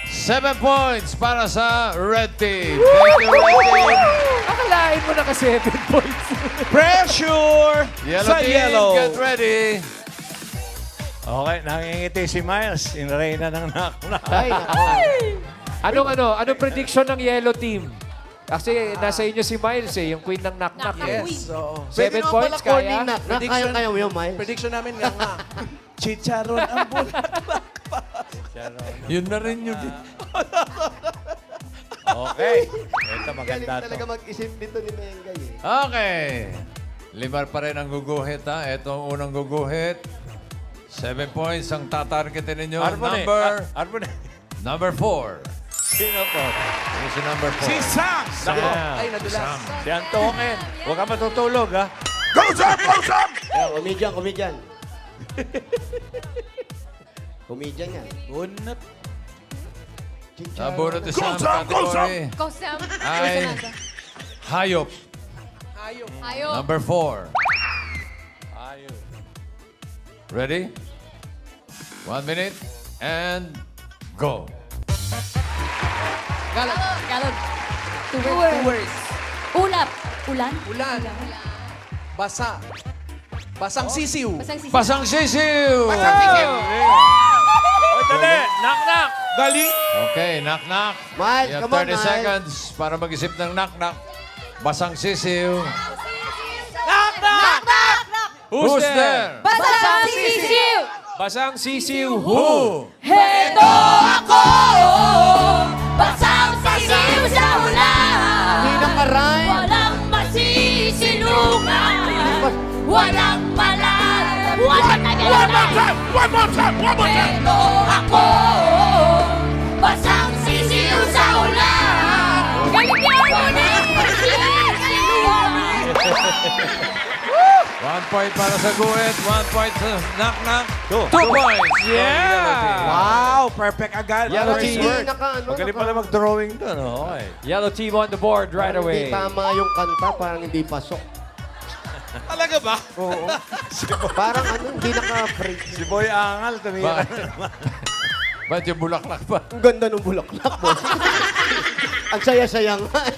Speaker 2: 7 points para sa Red Team. Thank you, Red Team.
Speaker 4: Akalain mo naka 7 points.
Speaker 1: Pressure
Speaker 2: Yellow
Speaker 1: sa
Speaker 2: Team,
Speaker 1: yellow.
Speaker 2: get ready.
Speaker 1: Okay, nangingiti si Miles. In reyna ng knock-knock.
Speaker 4: Anong prediction ng Yellow Team? Kasi nasa inyo si Miles eh, yung queen ng knock-knock.
Speaker 7: Yes, oo.
Speaker 4: 7 points, kaya?
Speaker 7: Kaya mo yun, Miles.
Speaker 3: Prediction namin nga nga. Chicharon ang bulaklak.
Speaker 2: Yun na rin yun.
Speaker 1: Okay. Ito
Speaker 7: Galing
Speaker 1: maganda to.
Speaker 7: talaga mag-isip dito ni Mengay eh.
Speaker 2: Okay. 5 pa rin ang guguhit ha. Ito ang unang guguhit. 7 points ang tatargetin ninyo.
Speaker 1: Arbone. Arbone.
Speaker 2: Number 4.
Speaker 1: Sino po?
Speaker 2: Ano si number 4?
Speaker 3: Si Sam!
Speaker 1: Sam.
Speaker 3: Ay, nadulas.
Speaker 1: Si Antoken. Huwag ka matutulog, ha?
Speaker 3: Go, Sam! Go, Sam!
Speaker 7: Comedian. Comedian yan.
Speaker 3: Unat.
Speaker 2: Nabunot
Speaker 3: Go,
Speaker 2: isang
Speaker 3: Sam! Go, Sam!
Speaker 2: category
Speaker 5: Go, Sam.
Speaker 2: ay hayop.
Speaker 5: Ayaw.
Speaker 2: Number 4.
Speaker 1: Ayun.
Speaker 2: Ready? 1 minute and go.
Speaker 5: Tagalog.
Speaker 8: Two words.
Speaker 5: Ulap. Ulan.
Speaker 3: Ulan. Basa. Basang sisiw.
Speaker 5: Basang sisi.
Speaker 2: Pasang sisiw!
Speaker 3: Basang sisiw.
Speaker 1: Oy, dali! Knock-knock!
Speaker 3: Galing.
Speaker 2: Okay, knock-knock.
Speaker 7: Miles,
Speaker 2: You have
Speaker 7: come on,
Speaker 2: 30
Speaker 7: Miles.
Speaker 2: seconds para mag-isip ng knock-knock. Basang sisiw. Who's there?
Speaker 5: Basang sisiw.
Speaker 4: Basang sisiw.
Speaker 2: Who?
Speaker 5: Heto ako. Basang sisiw sa ulan.
Speaker 7: Ninang Aray.
Speaker 5: Walang masisilungan. Walang malag. Walang nagalaman.
Speaker 3: One more time! One more time!
Speaker 5: Heto ako. Basang sisiw sa ulan. Galigyan mo ng masisilungan.
Speaker 2: 1 point para sa guhit, 1 point sa knock-knock, 2
Speaker 1: Two.
Speaker 2: points.
Speaker 4: Yeah!
Speaker 3: Wow! Perfect agad.
Speaker 4: Yellow
Speaker 3: First
Speaker 4: team.
Speaker 3: word.
Speaker 1: Magaling pala mag-drawing doon, okay.
Speaker 4: Yellow Team on the board right away.
Speaker 7: Hindi tama yung kanta, parang hindi pasok.
Speaker 3: Talaga ba?
Speaker 7: Oo. Parang hindi naka-break.
Speaker 1: Si Boy Angal, tumira.
Speaker 2: Ba't yung bulaklak pa?
Speaker 7: Ang ganda ng bulaklak mo. Ang saya-saya nga eh.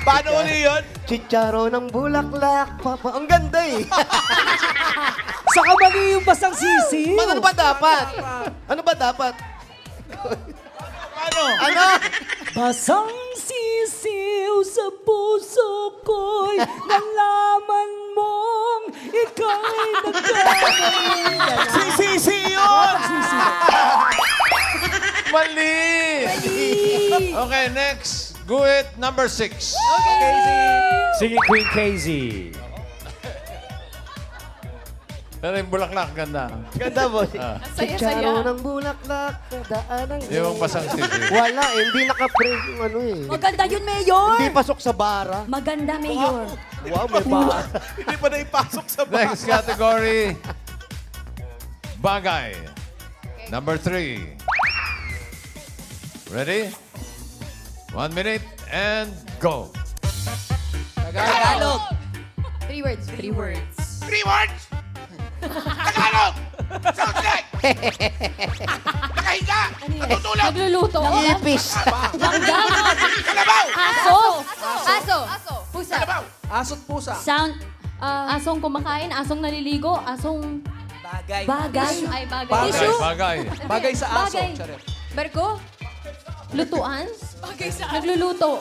Speaker 3: Paano uli yun?
Speaker 7: Chicharo ng bulaklak, papa. Ang ganda eh.
Speaker 9: Saka mali yung basang sisiw.
Speaker 7: Ano ba dapat? Ano ba dapat?
Speaker 3: Paano?
Speaker 7: Ano?
Speaker 9: Basang sisiw sa puso ko'y nalaman mong ikaw'y nagkamali.
Speaker 3: Sisi yun!
Speaker 2: Mali! Okay, next. Guhit number 6.
Speaker 4: Sige, Queen Casey.
Speaker 2: Pero yung bulaklak, ganda.
Speaker 7: Ganda mo.
Speaker 5: Saya-saya.
Speaker 7: Chicharo ng bulaklak, daan ng...
Speaker 2: Yung basang sisiw.
Speaker 7: Wala eh. Hindi naka-break yung ano eh.
Speaker 5: Maganda yun, Mayor.
Speaker 7: Hindi pasok sa bara.
Speaker 5: Maganda, Mayor.
Speaker 7: Wow, may bara.
Speaker 3: Hindi pa na ipasok sa bahay.
Speaker 2: Next category. Bagay. Number 3. Ready? 1 minute and go.
Speaker 5: Tagalog. 3 words. 3 words.
Speaker 3: 3 words! Tagalog! Sounds like! Nakahiga! Natutulog!
Speaker 5: Nagluluto.
Speaker 7: Ipis.
Speaker 3: Kalabaw!
Speaker 5: Aso. Aso. Pusa.
Speaker 3: Kalabaw! Aso't pusa.
Speaker 5: Sound. Asong kumakain, asong naliligo, asong
Speaker 8: Bagay.
Speaker 5: bagay. Ay, bagay.
Speaker 8: Bagay.
Speaker 5: Tissue.
Speaker 2: Bagay.
Speaker 8: Bagay sa aso.
Speaker 5: Bagay.
Speaker 8: Charet.
Speaker 5: Berko? Lutuan? Bagay sa Nagluluto.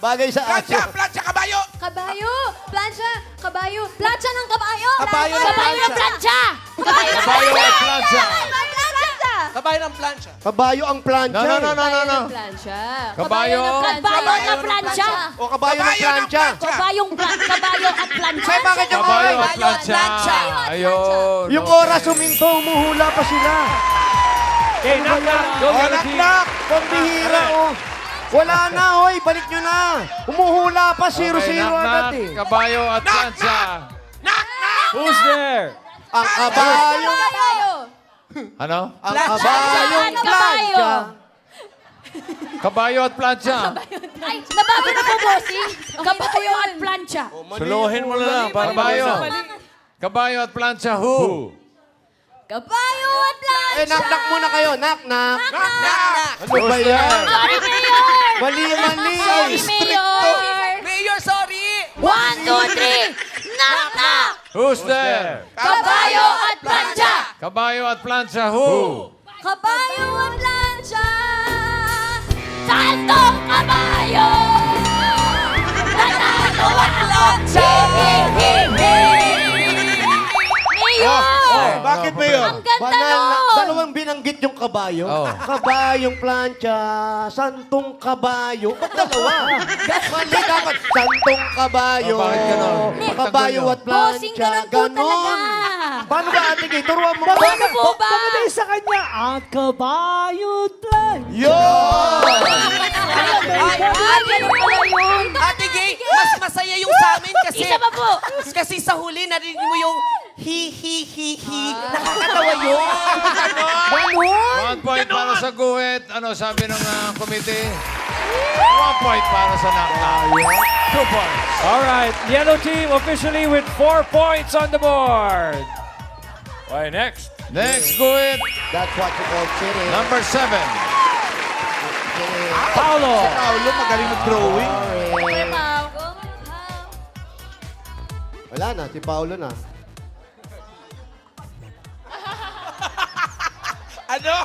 Speaker 7: Bagay sa aso.
Speaker 3: Plancha, kabayo!
Speaker 5: Kabayo! Plancha! Kabayo! Plancha ng kabayo!
Speaker 8: Kabayo ng
Speaker 5: Kabayo ng plancha! Kabayo ng
Speaker 2: Kabayo at plancha.
Speaker 5: plancha!
Speaker 8: Kabayo ng plancha.
Speaker 7: Kabayo ang plancha.
Speaker 2: No.
Speaker 5: Plancha.
Speaker 2: Kabayo.
Speaker 5: Kabayo na plancha!
Speaker 7: O kabayo ng plancha.
Speaker 5: Kabayo at plancha!
Speaker 7: Ay, bakit yung
Speaker 2: Kabayo
Speaker 7: oras?
Speaker 2: at plancha. Ayun.
Speaker 7: Yung oras huminto, umuhula pa sila.
Speaker 4: Okay, knock. Go,
Speaker 7: O,
Speaker 4: yellow team.
Speaker 7: nak, pambihira, oh. Wala na, hoy. Balik nyo na. Umuhula pa, 0-0
Speaker 2: Okay,
Speaker 7: agad
Speaker 2: knock.
Speaker 7: eh.
Speaker 2: Kabayo at plancha.
Speaker 4: Who's there?
Speaker 7: Ang kabayo.
Speaker 5: Kabayo!
Speaker 2: Ano?
Speaker 7: Ang kabayong
Speaker 5: Kabayo.
Speaker 7: plancha.
Speaker 2: Kabayo at plancha.
Speaker 5: Ay, nabago na po, bossing! Kabayo at plancha!
Speaker 1: Suluhin mo na lang. Para
Speaker 2: Kabayo.
Speaker 1: mag-isa.
Speaker 2: Kabayo at plancha. Who?
Speaker 5: Kabayo at plancha!
Speaker 7: Eh, knock-knock muna kayo. Knock-knock. Ano ba yan?
Speaker 5: Sorry, Mayor!
Speaker 7: Mali.
Speaker 5: Sorry, Mayor!
Speaker 8: Mayor, sorry!
Speaker 5: 1, 2, 3! Knock, knock!
Speaker 2: Who's there?
Speaker 5: Kabayo at plancha!
Speaker 2: Kabayo at plancha. Who?
Speaker 5: Kabayo at plancha! Santong kabayo! Nanalo ang plancha! Mayor!
Speaker 7: Bakit ba yun?
Speaker 5: Ang ganda nun!
Speaker 7: Dalawang binanggit yung kabayo.
Speaker 2: Oh.
Speaker 7: Kabayong plancha, santong kabayo. Ba't dalawa? Mali dapat, santong kabayo.
Speaker 2: Oh, bakit ganon?
Speaker 7: Kabayo at
Speaker 5: Bossing,
Speaker 7: plancha.
Speaker 5: ganun po talaga.
Speaker 7: Paano ba, Ate Gay? Turuan mo.
Speaker 5: Paano po ba?
Speaker 9: Bagay sa kanya, ang kabayo plan.
Speaker 7: Yun!
Speaker 8: Ate Gay, mas masaya yung sa amin kasi...
Speaker 5: Isa pa po.
Speaker 8: Kasi sa huli, narinig mo yung hi. Nakakatawa yun.
Speaker 2: 1 point para sa guhit. Ano sabi ng committee? 1 point para sa knock-knock. 2 points.
Speaker 4: All right, yellow team officially with 4 points on the board.
Speaker 1: Okay, next.
Speaker 2: Next guhit,
Speaker 7: That's what you call cheating.
Speaker 2: number 7.
Speaker 4: Paulo.
Speaker 7: Paulo, magaling mag-drawing. Wala na, si Paulo na.
Speaker 3: Ano?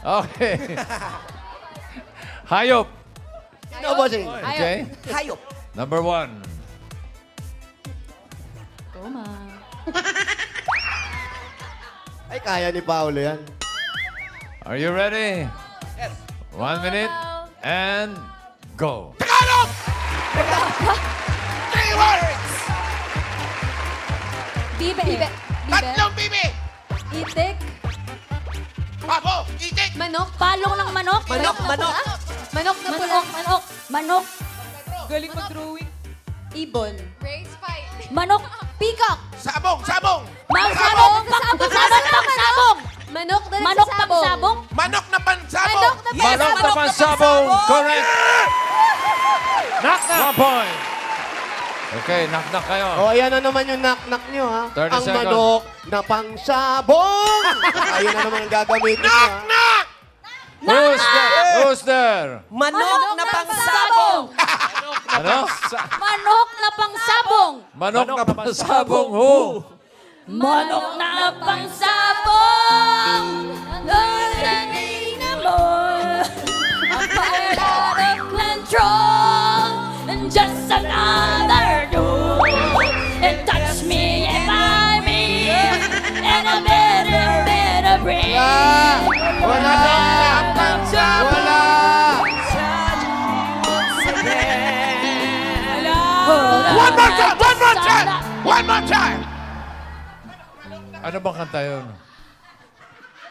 Speaker 2: Okay. Hayop.
Speaker 7: Sino, bossing?
Speaker 2: Okay.
Speaker 8: Hayop.
Speaker 2: Number 1.
Speaker 7: Ay, kaya ni Paulo yan.
Speaker 2: Are you ready? Yes. 1 minute and go.
Speaker 3: Tagalog! 3 words!
Speaker 5: Bibe.
Speaker 3: Tatlong bibi!
Speaker 5: Itik.
Speaker 3: Pabo! Itik!
Speaker 5: Manok. Palong ng manok.
Speaker 8: Manok.
Speaker 5: Manok na pula. Manok.
Speaker 8: Galing mag-drawing.
Speaker 5: Ibon. Manok. Peacock.
Speaker 3: Sabong! Sabong!
Speaker 5: Sabong. Pangsabong. Manok na pangsabong.
Speaker 3: Manok na pansabong!
Speaker 5: Manok na
Speaker 2: Manok na pansabong. Correct. Knock-knock. 1 point. Okay, knock-knock kayo.
Speaker 7: O, ayan na naman yung knock-knock nyo, ha?
Speaker 2: 30
Speaker 7: Ang
Speaker 2: seconds.
Speaker 7: manok na pangsabong! Ayan na naman ang gagamitin nyo, ha?
Speaker 3: Knock!
Speaker 2: Who's there? Who's there?
Speaker 8: Manok na pangsabong.
Speaker 2: Ano?
Speaker 5: Manok na pangsabong.
Speaker 2: Manok na pansabong. Who?
Speaker 5: Manok na pangsabong. Narating mo. I'm fired out of control. And just another duel. And touch me if I'm in. And a better breathe.
Speaker 7: Wala! Wala!
Speaker 3: One more time! One more time! One more time!
Speaker 2: Ano bang kanta yun?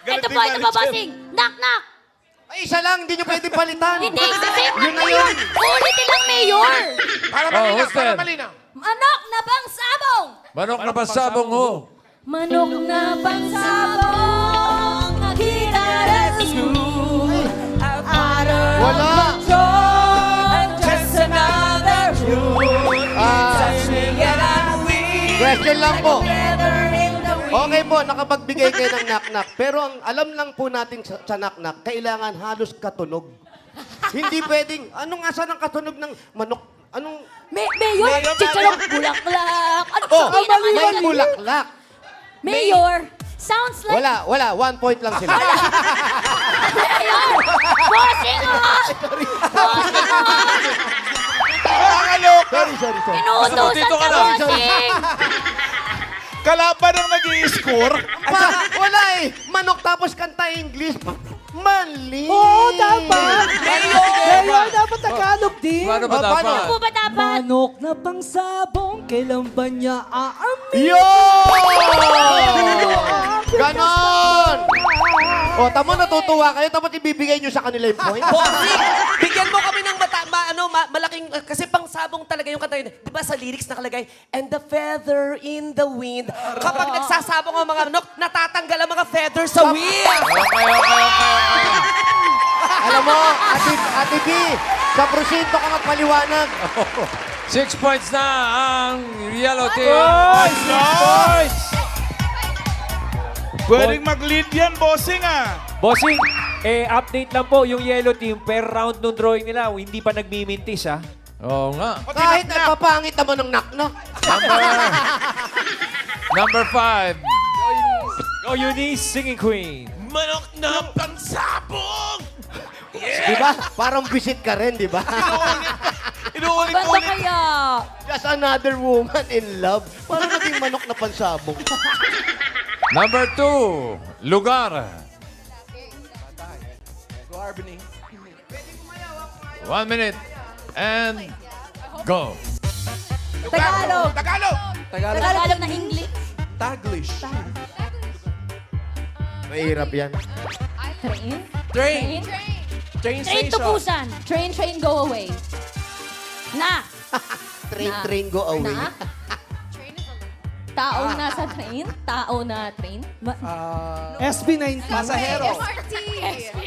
Speaker 5: Ito po, bossing. Knock, knock.
Speaker 7: Ay, isa lang, hindi nyo pwede palitan.
Speaker 5: Hindi, kasi
Speaker 7: Yun na yun.
Speaker 5: ulitin lang, Mayor.
Speaker 3: Para
Speaker 2: Oh,
Speaker 3: malinaw!
Speaker 2: who's
Speaker 3: Para
Speaker 2: that?
Speaker 3: malinaw!
Speaker 5: Manok na pangsabong.
Speaker 2: Manok na pansabong. Who?
Speaker 5: Manok na pangsabong. Nakita
Speaker 7: Wala!
Speaker 8: Just another
Speaker 7: Question lang po. Okay po, nakapagbigay kayo ng knock-knock. Pero ang alam lang po natin sa knock-knock, kailangan halos katunog. Hindi pwedeng, anong asa ng katunog ng manok? Anong...
Speaker 5: Mayor,
Speaker 7: Mayor,
Speaker 5: chicharong bulaklak. Ano
Speaker 7: Oh,
Speaker 5: sabihin naman
Speaker 7: may
Speaker 5: yan?
Speaker 7: bulaklak.
Speaker 5: Mayor, sounds like
Speaker 7: Wala. 1 point lang sila.
Speaker 5: Mayor! Bossing ah! Bossing ah!
Speaker 3: Nakakaloka.
Speaker 7: Sorry.
Speaker 5: Inuutusan
Speaker 2: Dito ka
Speaker 5: ka,
Speaker 2: na.
Speaker 5: bossing!
Speaker 3: Kalaban ang nag-i-score.
Speaker 7: Wala eh. Manok tapos kanta English. Mali.
Speaker 9: Oo, dapat. Mayor, dapat Tagalog din.
Speaker 2: Paano ba
Speaker 7: Oh, paano?
Speaker 2: dapat?
Speaker 5: Po ba dapat?
Speaker 9: Manok na pangsabong, kailan ba niya aamin?
Speaker 7: Yun! Ganon! O, tamo natutuwa kayo, tapos ibibigay nyo sa kanila yung point.
Speaker 8: Bossing, bigyan mo kami ng malaking, kasi pangsabong talaga yung kanta yun. Di ba sa lyrics nakalagay, and the feather in the wind. Kapag nagsasabong ang mga manok, natatanggal ang mga feathers sa wind.
Speaker 2: Okay.
Speaker 7: Alam mo, Ate B, sa prosinto ka magpaliwanag.
Speaker 2: 6 points na ang yellow team.
Speaker 3: Pwedeng mag-lead yan, bossing ah.
Speaker 4: Bossing, update lang po yung yellow team per round nung drawing nila. Hindi pa nagmimintis, ha?
Speaker 2: Oo nga.
Speaker 7: Kahit nagpapangit naman ng knock-knock.
Speaker 2: Number 5.
Speaker 4: Oh, Eunice, singing queen.
Speaker 3: Manok na pangsabong!
Speaker 7: Di ba? Parang visit ka rin, di ba?
Speaker 5: Banda
Speaker 3: Inuulit-ulit.
Speaker 5: kaya?
Speaker 7: Just another woman in love. Parang naging manok na pansabong.
Speaker 2: Number 2. Lugar. 1 minute. And go.
Speaker 5: Tagalog.
Speaker 3: Tagalog!
Speaker 5: Tagalog na English.
Speaker 3: Taglish.
Speaker 7: Mahirap yan.
Speaker 5: Train.
Speaker 8: Train
Speaker 5: Train to Busan. Train, go away. Na.
Speaker 7: Train, go away.
Speaker 5: Na. Tao na sa train. Tao na train.
Speaker 9: SB19.
Speaker 3: Pasahero.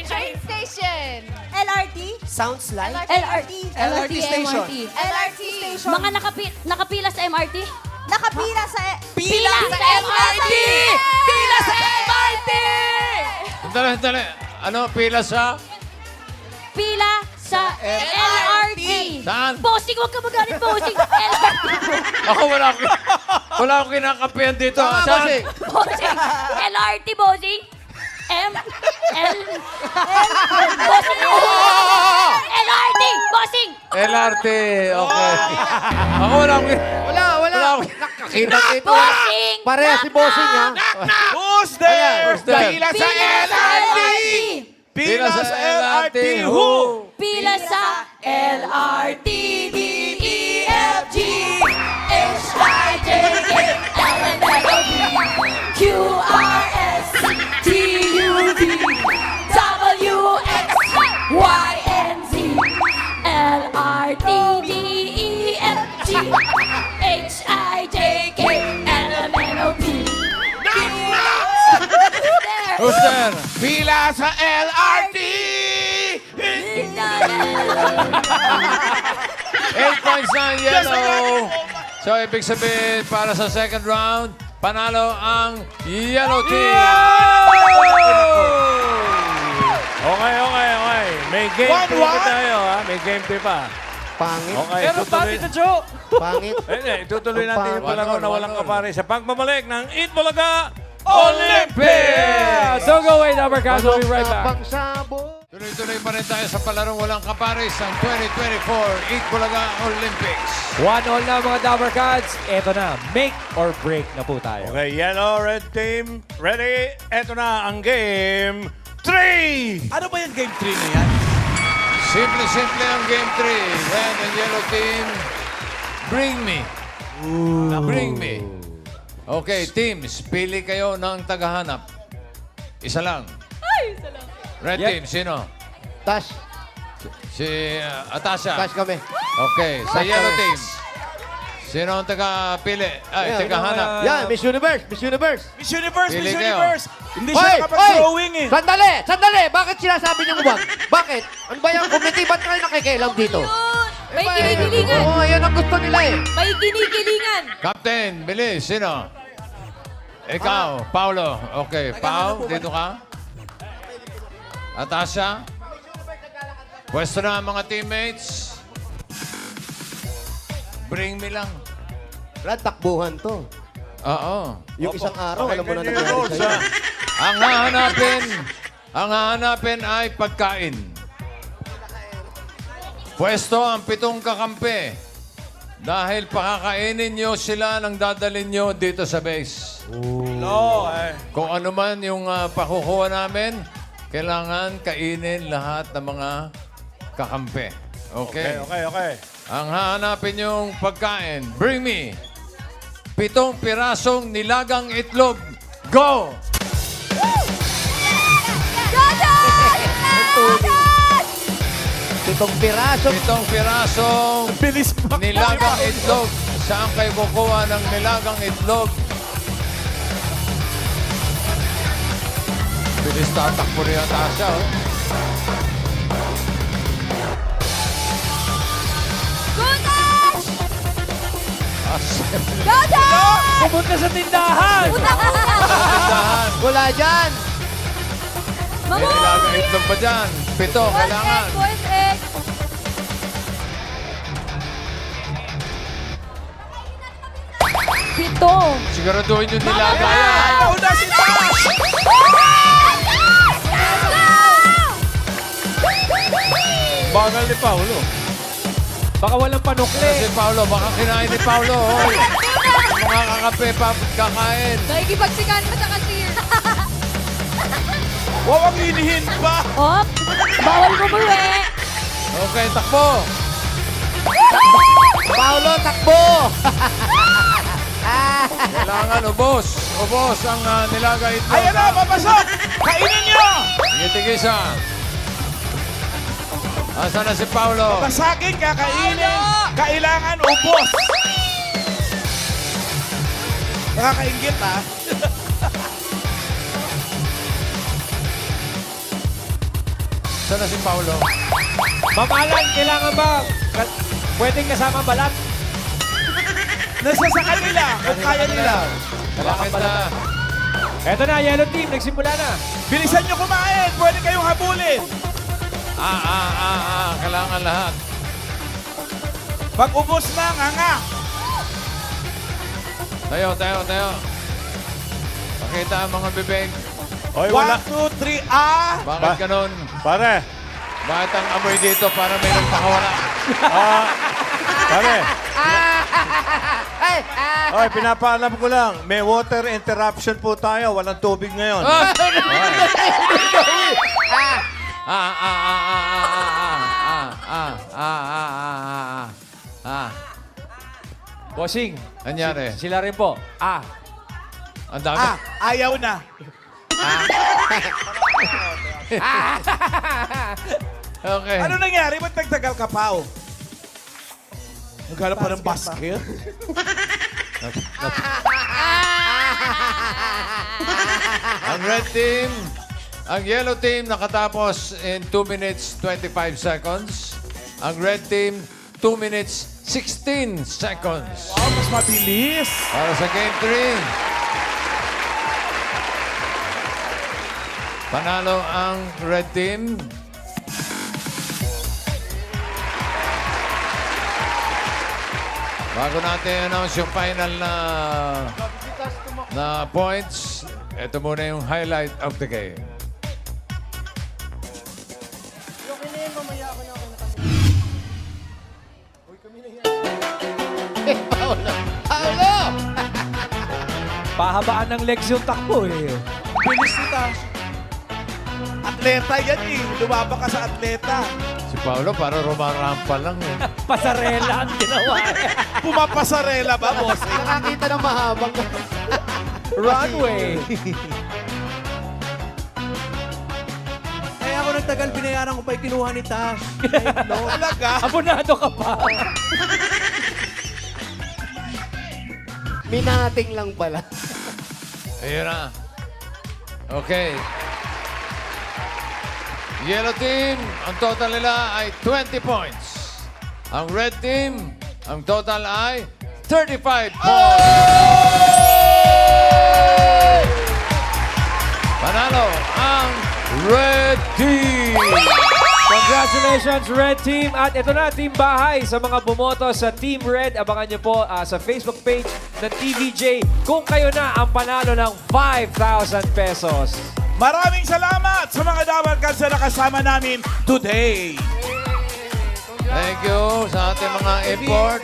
Speaker 5: Train station. LRT.
Speaker 8: Sounds like
Speaker 5: LRT.
Speaker 3: LRT station.
Speaker 5: LRT station. Mga nakapila sa MRT. Nakapila sa...
Speaker 8: Pila sa MRT! Pila sa MRT!
Speaker 2: Dali. Ano, pila sa?
Speaker 5: Pila sa LRT.
Speaker 2: Saan?
Speaker 5: Bossing, huwag ka magalit, bossing. LRT.
Speaker 2: Ako wala akong kinakampihan dito.
Speaker 7: Tama,
Speaker 2: Saan?
Speaker 7: bossing.
Speaker 5: Bossing. LRT, bossing. Bossing. LRT, bossing.
Speaker 2: LRT. Okay. Ako wala akong...
Speaker 7: Wala.
Speaker 2: akong-
Speaker 7: Nakakita.
Speaker 5: Bossing.
Speaker 7: Pareha si bossing, ha?
Speaker 3: Who's there?
Speaker 2: Who's there?
Speaker 3: Pila sa
Speaker 5: Pila sa
Speaker 3: LRT!
Speaker 5: LRT.
Speaker 3: Pila sa LRT. Who?
Speaker 5: Pila sa LRT, D, E, F, G, H, I, J, K, L, M, N, O, P, Q, R, S, T, U, V, W, X, Y, and Z, L, R, T, D, E, F, G, H, I, J, K, L, M, N, O, P.
Speaker 2: Who's there?
Speaker 3: Pila sa LRT!
Speaker 2: 8 points na ang yellow. So, ibig sabihin, para sa second round, panalo ang yellow team.
Speaker 1: Okay. May game
Speaker 3: 1-1.
Speaker 1: 3 pa tayo, ha? May game 3 pa.
Speaker 7: Pangit.
Speaker 1: Okay,
Speaker 4: Pero
Speaker 1: tutuloy.
Speaker 4: bakit na, Joe?
Speaker 7: Pangit.
Speaker 1: Tutuloy
Speaker 7: Ang
Speaker 1: natin yung
Speaker 7: pangit.
Speaker 1: palaro na walang kapare sa pagbabalik ng Eat Bulaga
Speaker 2: Olympics!
Speaker 4: Don't go away, Dabarcast. We'll be right back.
Speaker 7: Pangsabong.
Speaker 2: Tuloy-tuloy pa rin tayo sa palarong walang kapares ang 2024 Eat Bulaga Olympics.
Speaker 4: 1-1 na mga Dabarcads. Eto na, make or break na po tayo.
Speaker 1: Okay, yellow, red team, ready? Ito na ang game 3!
Speaker 3: Ano ba yung game 3 na yan?
Speaker 2: Simple ang game 3. Red and yellow team, bring me. Bring me. Okay, teams, pili kayo ng tagahanap. Isa lang. Red
Speaker 4: Yep.
Speaker 2: team, sino?
Speaker 7: Tash.
Speaker 2: Si Atasha.
Speaker 7: Tash kami.
Speaker 2: Okay, sa yellow team. Sino ang taga-pili? Ay,
Speaker 7: Ayan,
Speaker 2: tagahanap.
Speaker 7: Yan, Miss Universe.
Speaker 3: Miss Universe!
Speaker 2: Pili
Speaker 3: Miss
Speaker 2: kayo.
Speaker 3: Universe! Hindi siya nakapag-drawing eh.
Speaker 7: Sandali! Bakit sinasabi niyong wag? Bakit? Ano ba yung committee? Ba't kayo nakikialam dito?
Speaker 5: May kinikilingan.
Speaker 7: Oo, yan ang gusto nila eh.
Speaker 5: May kinikilingan.
Speaker 2: Captain, bilis. Sino? Ikaw, Paulo. Okay, Pau, dito ka. Atasha. Pwesto na ang mga teammates. Bring me lang.
Speaker 7: Brad, takbuhan to.
Speaker 2: Oo.
Speaker 7: Yung isang araw, alam mo na
Speaker 1: Pakinggan niyo yung rules,
Speaker 7: nangyari sa'yo.
Speaker 2: Ang hahanapin ay pagkain. Pwesto ang 7 kakampi. Dahil pakakainin nyo sila nang dadalhin nyo dito sa base.
Speaker 1: No,
Speaker 2: Kung ano man yung pakukuha namin, kailangan kainin lahat ng mga kakampi. Okay?
Speaker 1: Okay.
Speaker 2: Ang hahanapin yung pagkain, bring me 7 pirasong nilagang itlog. Go!
Speaker 7: Itong piraso.
Speaker 2: 7 pirasong
Speaker 3: Bilis mo.
Speaker 2: nilagang itlog. Saan kayo kukuha ng nilagang itlog? Bilis tatakbo rin ang Tasha, oh.
Speaker 9: Pumunta sa tindahan!
Speaker 2: Tindahan.
Speaker 7: Wala dyan.
Speaker 2: May nilagang itlog ba dyan? 7, kailangan.
Speaker 5: Pito.
Speaker 2: Siguraduhin yung nilaga yan.
Speaker 3: Una si Tash!
Speaker 1: Bagal ni Paulo.
Speaker 4: Baka walang panukli.
Speaker 2: Si Paolo, baka kinain ni Paolo. Hoy. Mga kakape pa kakain.
Speaker 5: Nakikipagsikan pa sa cashier.
Speaker 3: Wow, ang inihin pa!
Speaker 5: Hop! Bawal bumuwi!
Speaker 2: Okay, takbo.
Speaker 7: Paolo, takbo.
Speaker 2: Kailangan ubos. Ubos ang nilaga itlog.
Speaker 3: Ayan na, papasok! Kainin nyo!
Speaker 2: Tigisa. Asa na si Paolo?
Speaker 3: Basagin, kakainin. Kailangan ubos. Nakakaingit, ha?
Speaker 2: Asa na si Paolo?
Speaker 4: Mamalan, kailangan ba? Pwedeng kasama balat?
Speaker 3: Nasa sa kanila, kung kaya nila.
Speaker 2: Bakit na?
Speaker 4: Eto na, yellow team, nagsimula na.
Speaker 3: Bilisan nyo kumain. Pwede kayong habulin.
Speaker 2: Kailangan lahat.
Speaker 3: Pag ubos na, nga.
Speaker 2: Tayo. Pakita ang mga bibig.
Speaker 1: Oy,
Speaker 3: 1,
Speaker 1: wala.
Speaker 3: 2, 3,
Speaker 2: Bakit ganun?
Speaker 1: Pare.
Speaker 2: Bakit ang amoy dito para may nagpakawala?
Speaker 1: Pare. Oy, pinapaalam ko lang. May water interruption po tayo. Walang tubig ngayon.
Speaker 4: Bossing,
Speaker 2: Anyari?
Speaker 4: sila rin po.
Speaker 2: Ang dami.
Speaker 3: ayaw na.
Speaker 2: Okay.
Speaker 3: Ano nangyari? Ba't nagtagal ka pa, oh? Naghanap pa ng basket?
Speaker 2: Ang red team, ang yellow team nakatapos in 2 minutes 25 seconds. Ang red team, 2 minutes 16 seconds.
Speaker 3: Wow, mas mabilis.
Speaker 2: Para sa game 3. Panalo ang red team. Bago natin announce yung final na points, ito muna yung highlight of the game.
Speaker 7: Paolo. Paolo.
Speaker 4: Pahabaan ng legs yung takbo eh.
Speaker 3: Bilis ni Tash. Atleta yan eh. Lumaba ka sa atleta.
Speaker 2: Si Paolo para rumarampa lang eh.
Speaker 4: Pasarela ang ginawa.
Speaker 3: Pumapasarela ba, boss?
Speaker 7: Nakakita ng mahabang.
Speaker 4: Runway.
Speaker 9: Kaya ako nagtagal, binayaran ko pa yung kinuha ni Tash.
Speaker 3: Talaga?
Speaker 4: Abonado ka pa.
Speaker 7: Minating lang pala.
Speaker 2: Ayun na. Okay. Yellow team, ang total nila ay 20 points. Ang red team, ang total ay 35 points. Panalo ang red team.
Speaker 4: Congratulations, Red Team! At ito na, Team Bahay. Sa mga bumoto sa Team Red, abangan nyo po sa Facebook page ng TVJ kung kayo na ang panalo ng 5,000 pesos.
Speaker 3: Maraming salamat sa mga dabarkad na kasama namin today.
Speaker 2: Thank you sa ating mga import.